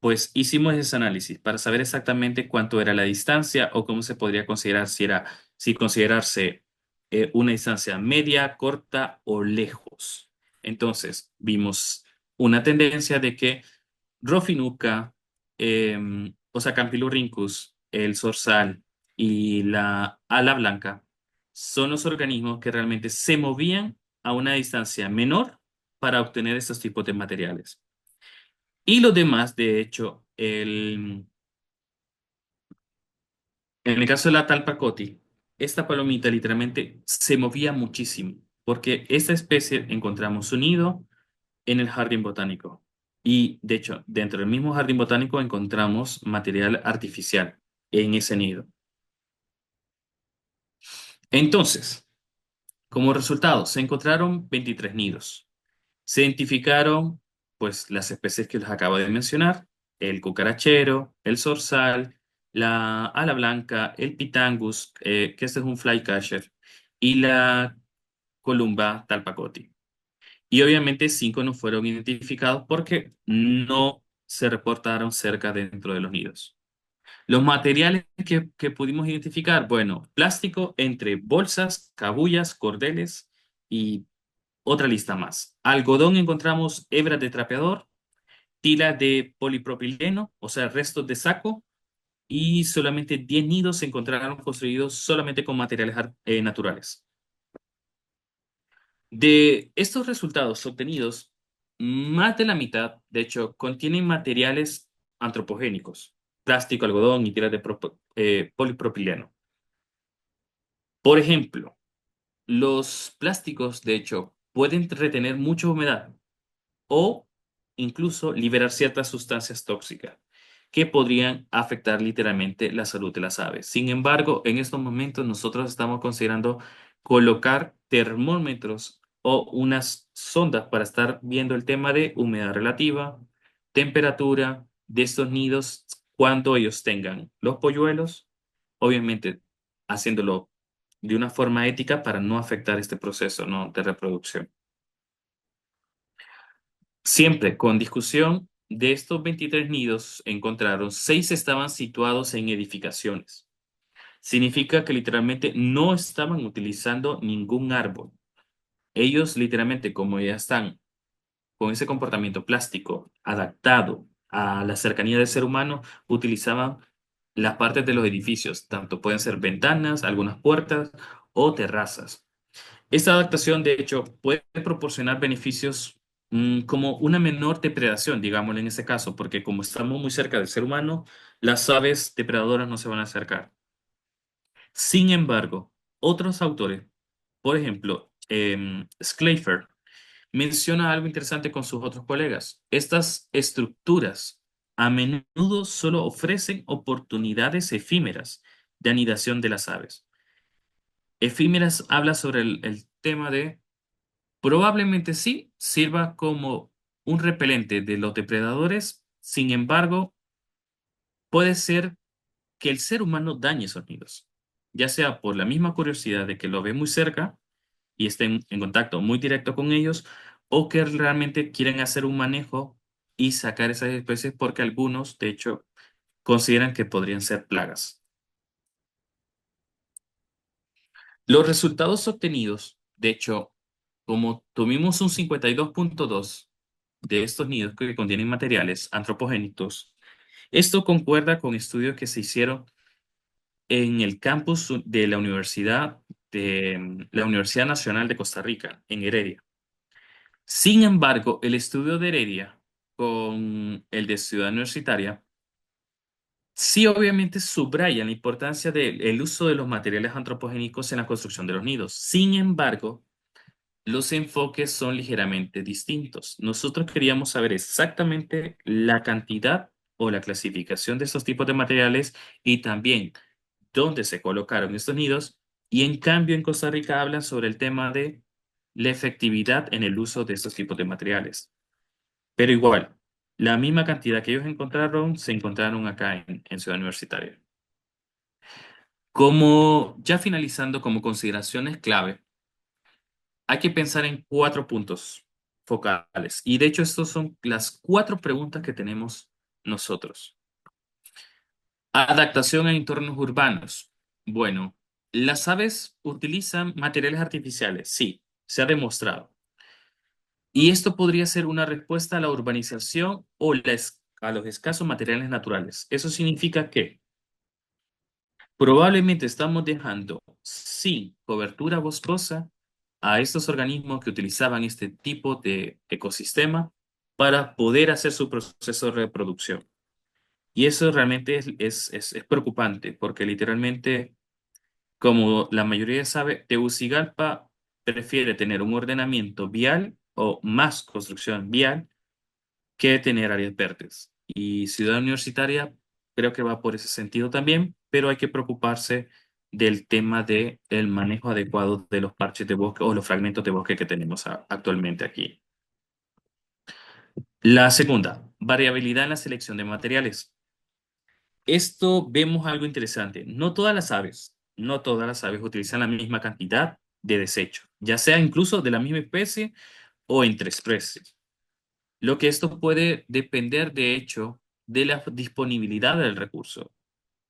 pues hicimos ese análisis para saber exactamente cuánto era la distancia o cómo se podría considerar si considerarse una distancia media, corta o lejos. Entonces, vimos una tendencia de que Rofinuca, Osacampylorhynchus, el zorzal y la ala blanca son los organismos que realmente se movían a una distancia menor para obtener estos tipos de materiales. Y los demás, de hecho, en el caso de la talpacoti, esta palomita literalmente se movía muchísimo, porque esta especie encontramos su nido en el jardín botánico. Y de hecho, dentro del mismo jardín botánico encontramos material artificial en ese nido. Entonces, como resultado, se encontraron 23 nidos. Se identificaron, pues, las especies que les acabo de mencionar, el cucarachero, el zorzal, la ala blanca, el pitangus, que este es un flycatcher, y la columba talpacoti. Y obviamente 5 no fueron identificados porque no se reportaron cerca dentro de los nidos. Los materiales que pudimos identificar, bueno, plástico entre bolsas, cabullas, cordeles y otra lista más. Algodón encontramos hebras de trapeador, tira de polipropileno, o sea, restos de saco, y solamente 10 nidos se encontraron construidos solamente con materiales naturales. De estos resultados obtenidos, más de la mitad, de hecho, contienen materiales antropogénicos, plástico, algodón y tiras de polipropileno. Por ejemplo, los plásticos, de hecho, pueden retener mucha humedad o incluso liberar ciertas sustancias tóxicas que podrían afectar literalmente la salud de las aves. Sin embargo, en estos momentos nosotros estamos considerando colocar termómetros o unas sondas para estar viendo el tema de humedad relativa, temperatura de estos nidos cuando ellos tengan los polluelos, obviamente haciéndolo de una forma ética para no afectar este proceso, ¿no?, de reproducción. Siempre con discusión, de estos 23 nidos encontraron 6 estaban situados en edificaciones. Significa que literalmente no estaban utilizando ningún árbol. Ellos literalmente, como ya están con ese comportamiento plástico adaptado a la cercanía del ser humano, utilizaban las partes de los edificios, tanto pueden ser ventanas, algunas puertas o terrazas. Esta adaptación, de hecho, puede proporcionar beneficios como una menor depredación, digámoslo en ese caso, porque como estamos muy cerca del ser humano, las aves depredadoras no se van a acercar. Sin embargo, otros autores, por ejemplo, Schleifer, menciona algo interesante con sus otros colegas. Estas estructuras a menudo solo ofrecen oportunidades efímeras de anidación de las aves. Efímeras habla sobre el tema de probablemente sí sirva como un repelente de los depredadores, sin embargo, puede ser que el ser humano dañe esos nidos, ya sea por la misma curiosidad de que lo ve muy cerca y estén en contacto muy directo con ellos, o que realmente quieren hacer un manejo y sacar esas especies porque algunos, de hecho, consideran que podrían ser plagas. Los resultados obtenidos, de hecho, como tuvimos un 52,2 de estos nidos que contienen materiales antropogénicos, esto concuerda con estudios que se hicieron en el campus de la Universidad Nacional de Costa Rica, en Heredia. Sin embargo, el estudio de Heredia con el de Ciudad Universitaria sí obviamente subraya la importancia del uso de los materiales antropogénicos en la construcción de los nidos. Sin embargo, los enfoques son ligeramente distintos. Nosotros queríamos saber exactamente la cantidad o la clasificación de estos tipos de materiales y también dónde se colocaron estos nidos. Y en cambio, en Costa Rica hablan sobre el tema de la efectividad en el uso de estos tipos de materiales. Pero igual, la misma cantidad que ellos encontraron, se encontraron acá en Ciudad Universitaria. Como ya finalizando como consideraciones clave, hay que pensar en 4 puntos focales. Y de hecho, estas son las 4 preguntas que tenemos nosotros. Adaptación en entornos urbanos. Bueno, las aves utilizan materiales artificiales, sí, se ha demostrado. Y esto podría ser una respuesta a la urbanización o a los escasos materiales naturales. Eso significa que probablemente estamos dejando sin cobertura boscosa a estos organismos que utilizaban este tipo de ecosistema para poder hacer su proceso de reproducción. Y eso realmente es preocupante porque literalmente, como la mayoría sabe, Tegucigalpa prefiere tener un ordenamiento vial o más construcción vial que tener áreas verdes. Y Ciudad Universitaria creo que va por ese sentido también, pero hay que preocuparse del tema de el manejo adecuado de los parches de bosque o los fragmentos de bosque que tenemos actualmente aquí. La segunda, variabilidad en la selección de materiales. Esto vemos algo interesante. No todas las aves utilizan la misma cantidad de desecho, ya sea incluso de la misma especie o entre especies. Lo que esto puede depender, de hecho, de la disponibilidad del recurso.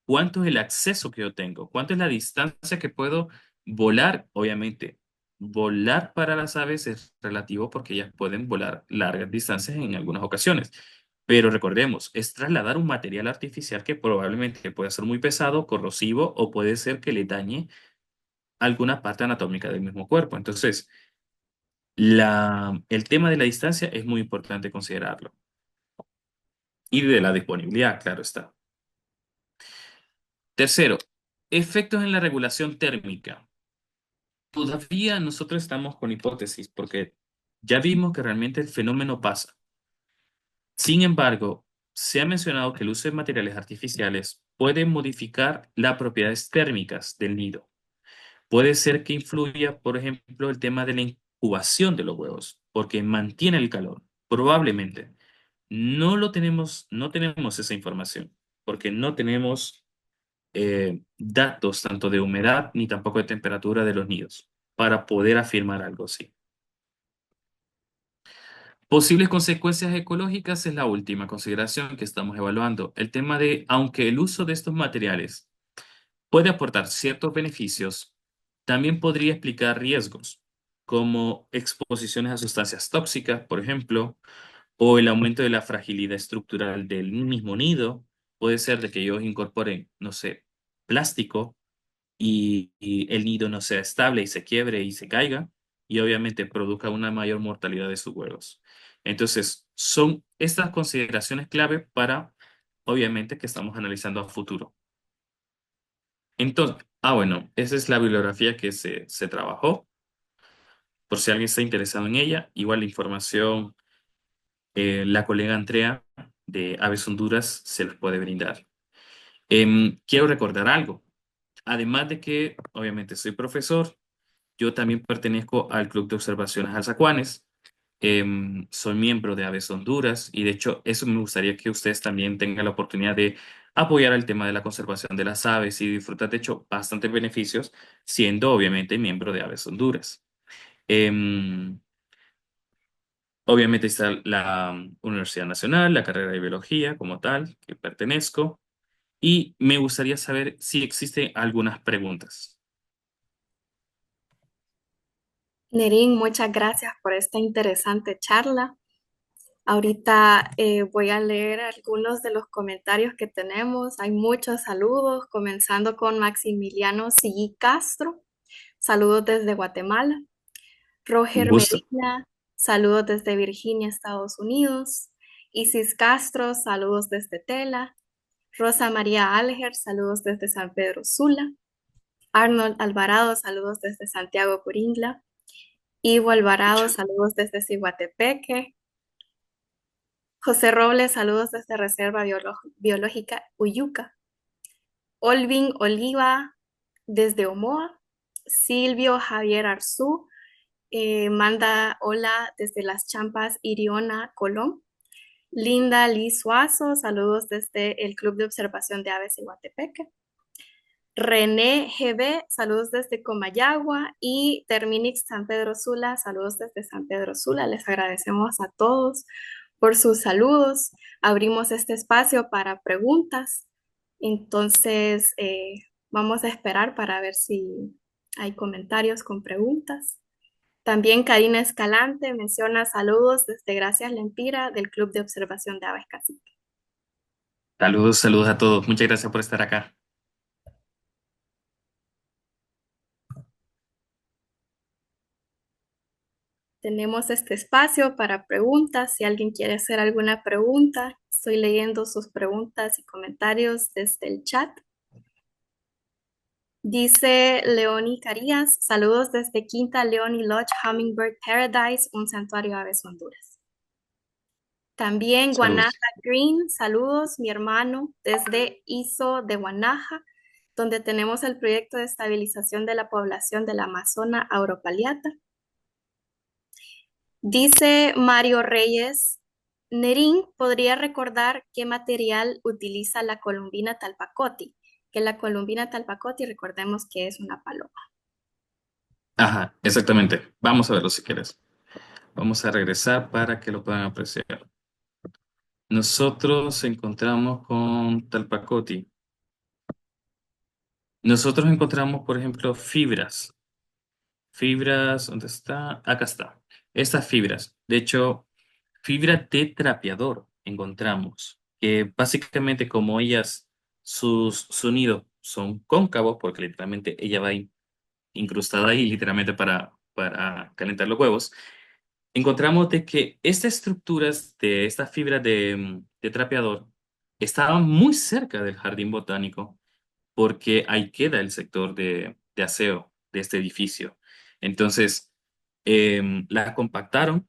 ¿Cuánto es el acceso que yo tengo? ¿Cuánto es la distancia que puedo volar? Obviamente, volar para las aves es relativo porque ellas pueden volar largas distancias en algunas ocasiones. Pero recordemos, es trasladar un material artificial que probablemente puede ser muy pesado, corrosivo o puede ser que le dañe alguna parte anatómica del mismo cuerpo. Entonces, el tema de la distancia es muy importante considerarlo. Y de la disponibilidad, claro está. Tercero, efectos en la regulación térmica. Todavía nosotros estamos con hipótesis porque ya vimos que realmente el fenómeno pasa. Sin embargo, se ha mencionado que el uso de materiales artificiales puede modificar las propiedades térmicas del nido. Puede ser que influya, por ejemplo, el tema de la incubación de los huevos, porque mantiene el calor, probablemente. No tenemos esa información, porque no tenemos datos tanto de humedad ni tampoco de temperatura de los nidos para poder afirmar algo así. Posibles consecuencias ecológicas es la última consideración que estamos evaluando. El tema de, aunque el uso de estos materiales puede aportar ciertos beneficios, también podría explicar riesgos, como exposiciones a sustancias tóxicas, por ejemplo, o el aumento de la fragilidad estructural del mismo nido. Puede ser de que ellos incorporen, no sé, plástico y el nido no sea estable y se quiebre y se caiga, y obviamente produzca una mayor mortalidad de sus huevos. Entonces, son estas consideraciones clave para, obviamente, que estamos analizando a futuro. Entonces, bueno, esa es la bibliografía que se trabajó, por si alguien está interesado en ella. Igual la información, la colega Andrea de Aves Honduras se los puede brindar. Quiero recordar algo. Además de que, obviamente, soy profesor, yo también pertenezco al Club de Observaciones Alzacuanes. Soy miembro de Aves Honduras y de hecho eso me gustaría que ustedes también tengan la oportunidad de apoyar el tema de la conservación de las aves y disfrutar de hecho bastantes beneficios siendo obviamente miembro de Aves Honduras. Em, Obviamente está la Universidad Nacional, la carrera de biología como tal, que pertenezco, y me gustaría saber si existen algunas preguntas.
Nerin, muchas gracias por esta interesante charla. Ahorita voy a leer algunos de los comentarios que tenemos. Hay muchos saludos, comenzando con Maximiliano Sillí Castro. Saludos desde Guatemala.
Un
Roger
gusto.
Medina, saludos desde Virginia, Estados Unidos. Isis Castro, saludos desde Tela. Rosa María Alger, saludos desde San Pedro Sula. Arnold Alvarado, saludos desde Santiago Curingla. Ivo Alvarado,
Escucha.
saludos desde Ciguatepeque. José Robles, saludos desde Reserva Biológica Uyuca. Olvin Oliva, desde Omoa. Silvio Javier Arzú, manda hola desde Las Champas, Iriona, Colón. Linda Liz Suazo, saludos desde el Club de Observación de Aves de Guatepeque. René GB, saludos desde Comayagua. Y Terminix San Pedro Sula, saludos desde San Pedro Sula. Les agradecemos a todos por sus saludos. Abrimos este espacio para preguntas. Entonces, vamos a esperar para ver si hay comentarios con preguntas. También Karina Escalante menciona saludos desde Gracias Lempira del Club de Observación de Aves Cacique.
Saludos, saludos a todos. Muchas gracias por estar acá.
Tenemos este espacio para preguntas. Si alguien quiere hacer alguna pregunta, estoy leyendo sus preguntas y comentarios desde el chat. Dice Leoni Carías, saludos desde Quinta Leoni Lodge Hummingbird Paradise, un santuario de aves Honduras. También Guanaja
Saludos.
Green, saludos, mi hermano, desde ISO de Guanaja, donde tenemos el proyecto de estabilización de la población de la Amazona auropaliata. Dice Mario Reyes, Nerín podría recordar qué material utiliza la columbina talpacoti, que la columbina talpacoti recordemos que es una paloma.
Ajá, exactamente. Vamos a verlo si quieres. Vamos a regresar para que lo puedan apreciar. Nosotros encontramos con Talpacoti. Nosotros encontramos, por ejemplo, fibras. Fibras, ¿dónde está? Acá está. Estas fibras. De hecho, fibra de trapeador. encontramos que básicamente como ellas, sus sonidos son cóncavos, porque literalmente ella va incrustada ahí literalmente para calentar los huevos, encontramos de que estas estructuras de estas fibras de trapeador estaban muy cerca del jardín botánico, porque ahí queda el sector de aseo de este edificio. Entonces, la compactaron,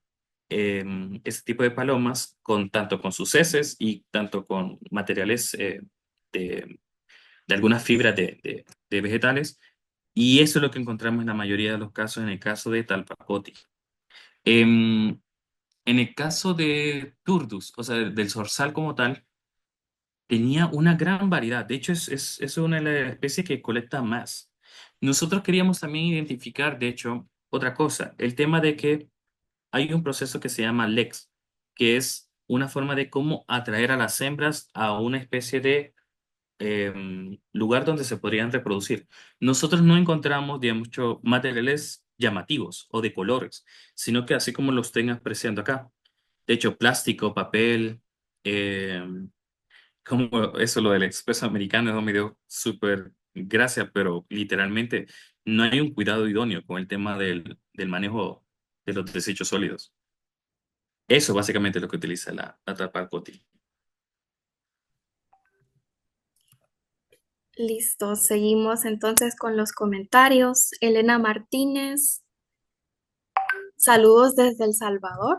este tipo de palomas, tanto con sus heces y tanto con materiales de, de algunas fibras de vegetales, y eso es lo que encontramos en la mayoría de los casos en el caso de Talpacoti. Em, en el caso de Turdus, o sea, del zorzal como tal, tenía una gran variedad. De hecho, es una de las especies que colecta más. Nosotros queríamos también identificar, de hecho, otra cosa, el tema de que hay un proceso que se llama LEX, que es una forma de cómo atraer a las hembras a una especie de lugar donde se podrían reproducir. Nosotros no encontramos, digamos, mucho materiales llamativos o de colores, sino que así como lo estén apreciando acá. De hecho, plástico, papel, em, como eso, lo del expreso americano, eso me dio súper gracia, pero literalmente no hay un cuidado idóneo con el tema del manejo de los desechos sólidos. Eso básicamente es lo que utiliza la tapa Coty.
Listo, seguimos entonces con los comentarios. Elena Martínez, saludos desde El Salvador.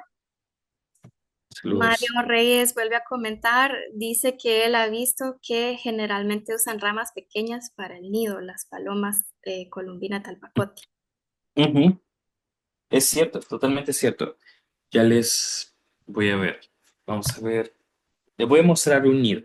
Mario
Saludos.
Reyes vuelve a comentar, dice que él ha visto que generalmente usan ramas pequeñas para el nido, las palomas columbina talpacote.
Ujú. Es cierto, totalmente cierto. Ya les voy a ver. Vamos a ver. Les voy a mostrar un nido.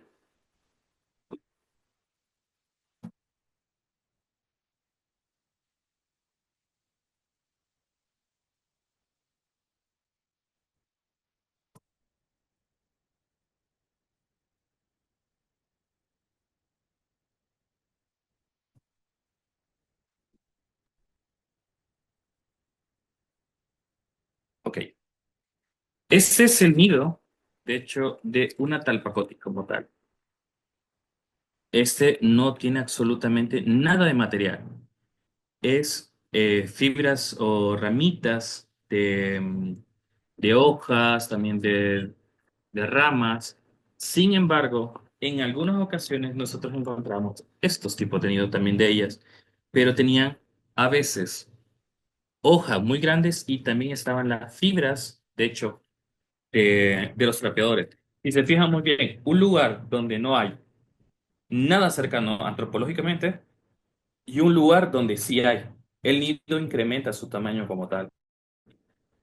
Ok. Este es el nido, de hecho, de una talpacote como tal. Este no tiene absolutamente nada de material. Es fibras o ramitas de hojas, también de ramas. Sin embargo, en algunas ocasiones nosotros encontramos estos tipos de nido también de ellas, pero tenían a veces hojas muy grandes y también estaban las fibras, de hecho, de los trapeadores. Si se fijan muy bien, un lugar donde no hay nada cercano antropológicamente y un lugar donde sí hay. El nido incrementa su tamaño como tal.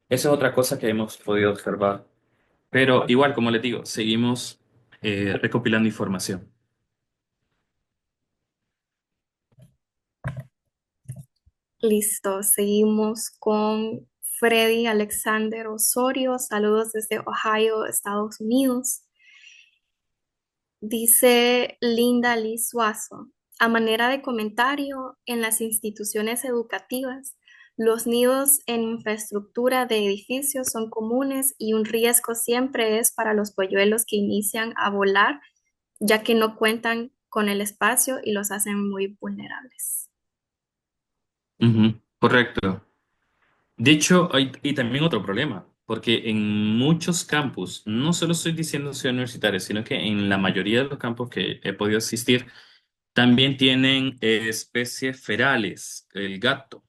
Esa es otra cosa que hemos podido observar. Pero igual, como les digo, seguimos recopilando información.
Listo, seguimos con Freddy Alexander Osorio, saludos desde Ohio, Estados Unidos. Dice Linda Liz Suazo, a manera de comentario, en las instituciones educativas, los nidos en infraestructura de edificios son comunes y un riesgo siempre es para los polluelos que inician a volar, ya que no cuentan con el espacio y los hacen muy vulnerables.
Ujú, correcto. De hecho, hay y también otro problema, porque en muchos campus, no solo estoy diciendo ciudad universitaria, sino que en la mayoría de los campos que he podido asistir, también tienen especies ferales, el gato.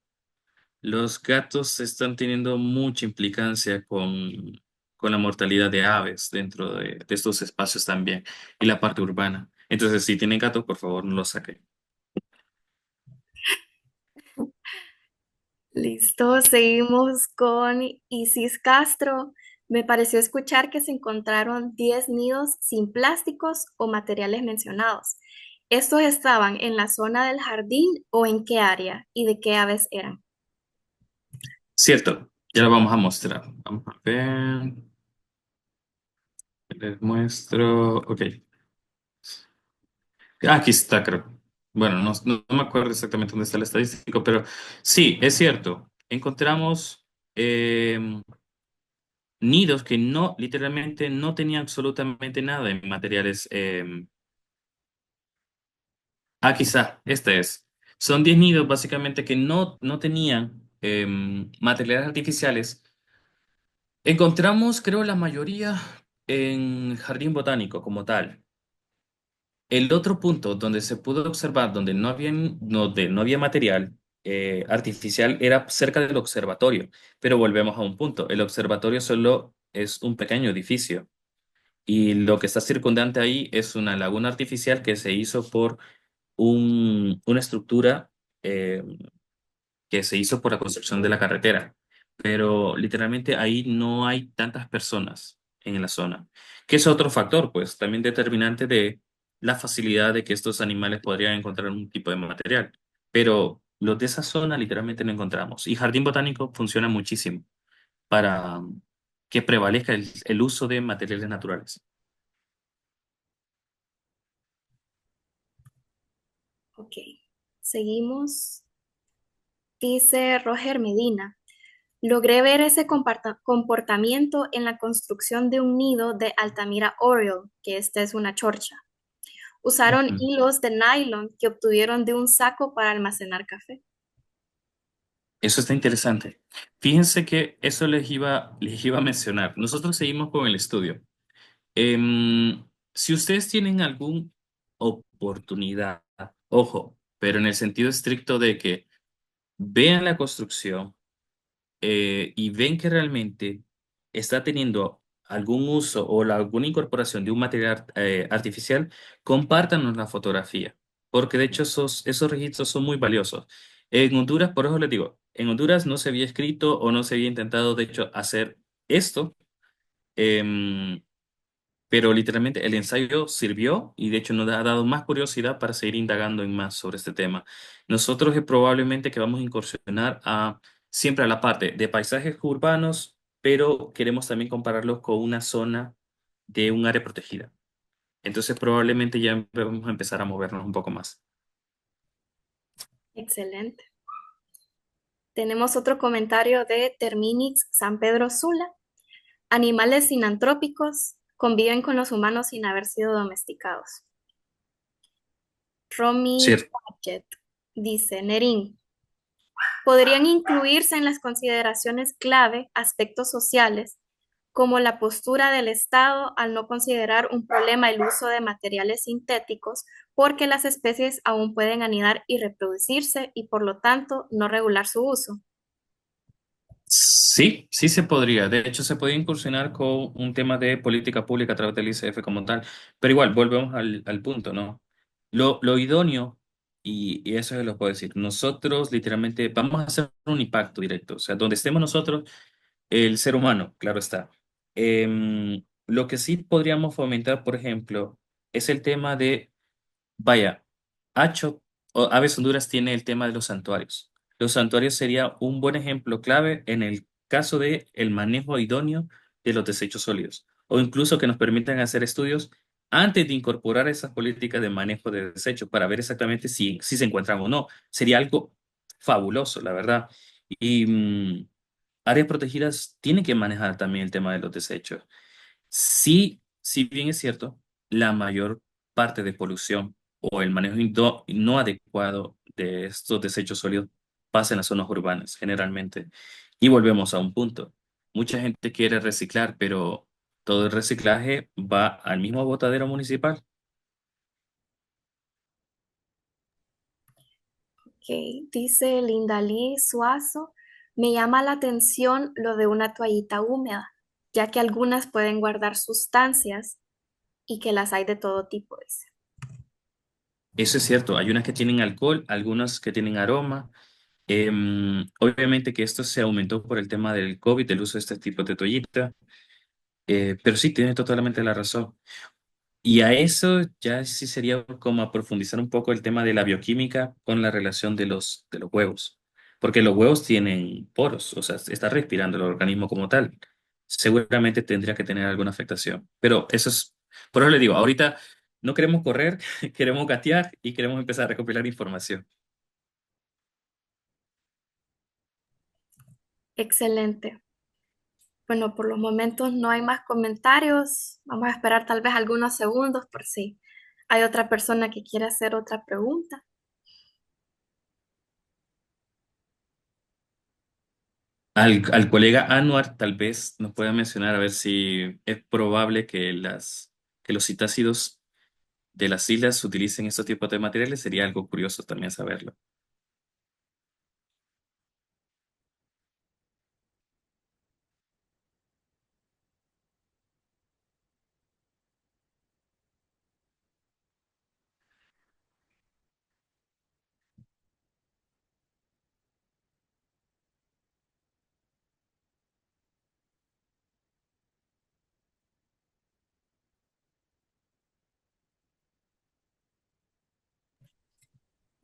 Los gatos están teniendo mucha implicancia con la mortalidad de aves dentro de estos espacios también y la parte urbana. Entonces, si tienen gatos, por favor, no los saquen.
Listo, seguimos con Isis Castro. Me pareció escuchar que se encontraron 10 nidos sin plásticos o materiales mencionados. ¿Estos estaban en la zona del jardín o en qué área y de qué aves eran?
Cierto, ya lo vamos a mostrar. Vamos a ver. Les muestro. Ok. Aquí está, creo. Bueno, no me acuerdo exactamente dónde está el estadístico, pero sí, es cierto. Encontramos. nidos que no, literalmente no tenían absolutamente nada en materiales. Quizá, este es. Son 10 nidos básicamente que no tenían materiales artificiales. Encontramos, creo, la mayoría en jardín botánico como tal. El otro punto donde se pudo observar, donde no había material artificial, era cerca del observatorio. Pero volvemos a un punto. El observatorio solo es un pequeño edificio. Y lo que está circundante ahí es una laguna artificial que se hizo por una estructura eh, que se hizo por la construcción de la carretera. Pero literalmente ahí no hay tantas personas en la zona, que es otro factor, pues también determinante de la facilidad de que estos animales podrían encontrar un tipo de material. Pero los de esa zona literalmente no encontramos. Y Jardín Botánico funciona muchísimo para que prevalezca el uso de materiales naturales.
Ok, seguimos. Dice Roger Medina. Logré ver ese comportamiento en la construcción de un nido de Altamira Oriole, que esta es una chorcha. Usaron
Ujú.
hilos de nylon que obtuvieron de un saco para almacenar café.
Eso está interesante. Fíjense que eso les iba a mencionar. Nosotros seguimos con el estudio. Si ustedes tienen alguna oportunidad, ojo, pero en el sentido estricto de que vean la construcción y ven que realmente está teniendo algún uso o alguna incorporación de un material artificial, compártanos la fotografía, porque de hecho esos registros son muy valiosos. En Honduras, por eso les digo, en Honduras no se había escrito o no se había intentado, de hecho, hacer esto. em, pero literalmente el ensayo sirvió y de hecho nos ha dado más curiosidad para seguir indagando en más sobre este tema. Nosotros probablemente que vamos a incursionar siempre a la parte de paisajes urbanos, pero queremos también compararlos con una zona de un área protegida. Entonces probablemente ya vamos a empezar a movernos un poco más.
Excelente. Tenemos otro comentario de Terminix San Pedro Sula. Animales sinantrópicos conviven con los humanos sin haber sido domesticados. Romy
Sí.
Paget dice, Nerín, podrían incluirse en las consideraciones clave aspectos sociales, como la postura del Estado al no considerar un problema el uso de materiales sintéticos, porque las especies aún pueden anidar y reproducirse y por lo tanto no regular su uso.
Sí, sí se podría. De hecho, se podría incursionar con un tema de política pública a través del ICF como tal. Pero igual, volvemos al punto, ¿no? Lo idóneo, y eso se lo puedo decir, nosotros literalmente vamos a hacer un impacto directo. O sea, donde estemos nosotros, el ser humano, claro está. Lo que sí podríamos fomentar, por ejemplo, es el tema de vaya, Aves Honduras tiene el tema de los santuarios. Los santuarios sería un buen ejemplo clave en el caso de el manejo idóneo de los desechos sólidos, o incluso que nos permitan hacer estudios antes de incorporar esas políticas de manejo de desechos para ver exactamente si se encuentran o no. Sería algo fabuloso, la verdad. Y áreas protegidas tienen que manejar también el tema de los desechos. Sí, si bien es cierto, la mayor parte de polución o el manejo no adecuado de estos desechos sólidos pasa en las zonas urbanas, generalmente. Y volvemos a un punto. Mucha gente quiere reciclar, pero todo el reciclaje va al mismo botadero municipal.
Ok, dice Lindalí Suazo, me llama la atención lo de una toallita húmeda, ya que algunas pueden guardar sustancias y que las hay de todo tipo, dice.
Eso es cierto. Hay unas que tienen alcohol, algunas que tienen aroma. Obviamente que esto se aumentó por el tema del COVID, del uso de este tipo de toallita. Pero sí, tienes totalmente la razón. Y a eso ya sí sería como a profundizar un poco el tema de la bioquímica con la relación de los huevos. Porque los huevos tienen poros, o sea, está respirando el organismo como tal. Seguramente tendría que tener alguna afectación. Pero eso es, por eso le digo, ahorita no queremos correr, queremos gatear y queremos empezar a recopilar información.
Excelente. Bueno, por los momentos no hay más comentarios. Vamos a esperar tal vez algunos segundos por si hay otra persona que quiera hacer otra pregunta.
Al colega Anwar tal vez nos pueda mencionar a ver si es probable que que los citácidos de las islas utilicen estos tipos de materiales. Sería algo curioso también saberlo.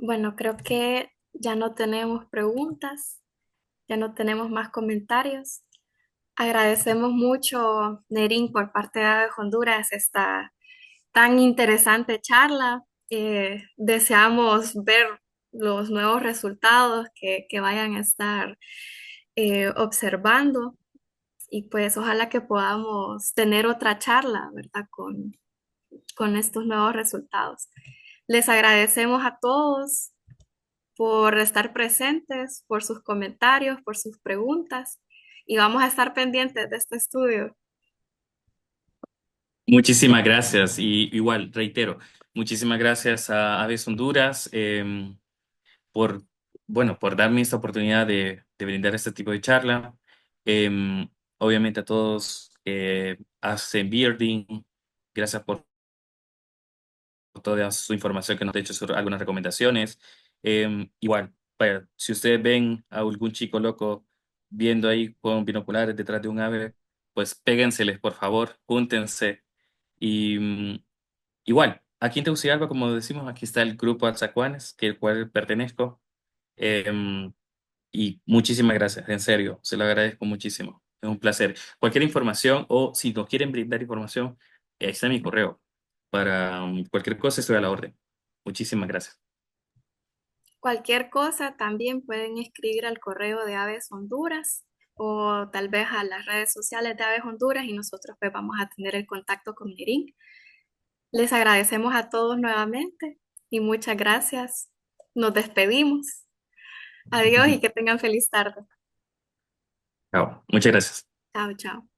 Bueno, creo que ya no tenemos preguntas, ya no tenemos más comentarios. Agradecemos mucho, Nerín, por parte de Ave Honduras, esta tan interesante charla. Deseamos ver los nuevos resultados que vayan a estar observando y pues ojalá que podamos tener otra charla, ¿verdad? Con estos nuevos resultados. Les agradecemos a todos por estar presentes, por sus comentarios, por sus preguntas y vamos a estar pendientes de este estudio.
Muchísimas gracias. Y igual, reitero, muchísimas gracias a Aves Honduras por, bueno, por darme esta oportunidad de brindar este tipo de charla. Obviamente a todos, a Bearding, gracias por toda su información que nos ha hecho sobre algunas recomendaciones. Igual, si ustedes ven a algún chico loco viendo ahí con binoculares detrás de un ave, pues péguenseles, por favor, júntense. Y igual, aquí en Tegucigalpa, como decimos, aquí está el grupo Alzacuanes, que el cual pertenezco. Em, y muchísimas gracias, en serio, se lo agradezco muchísimo. Es un placer. Cualquier información o si nos quieren brindar información, ahí está mi correo. Para cualquier cosa estoy a la orden. Muchísimas gracias.
Cualquier cosa también pueden escribir al correo de Aves Honduras o tal vez a las redes sociales de Aves Honduras y nosotros pues vamos a tener el contacto con Nerín. Les agradecemos a todos nuevamente y muchas gracias. Nos despedimos. Adiós y que tengan feliz tarde.
Chao. Muchas gracias.
Chao, chao.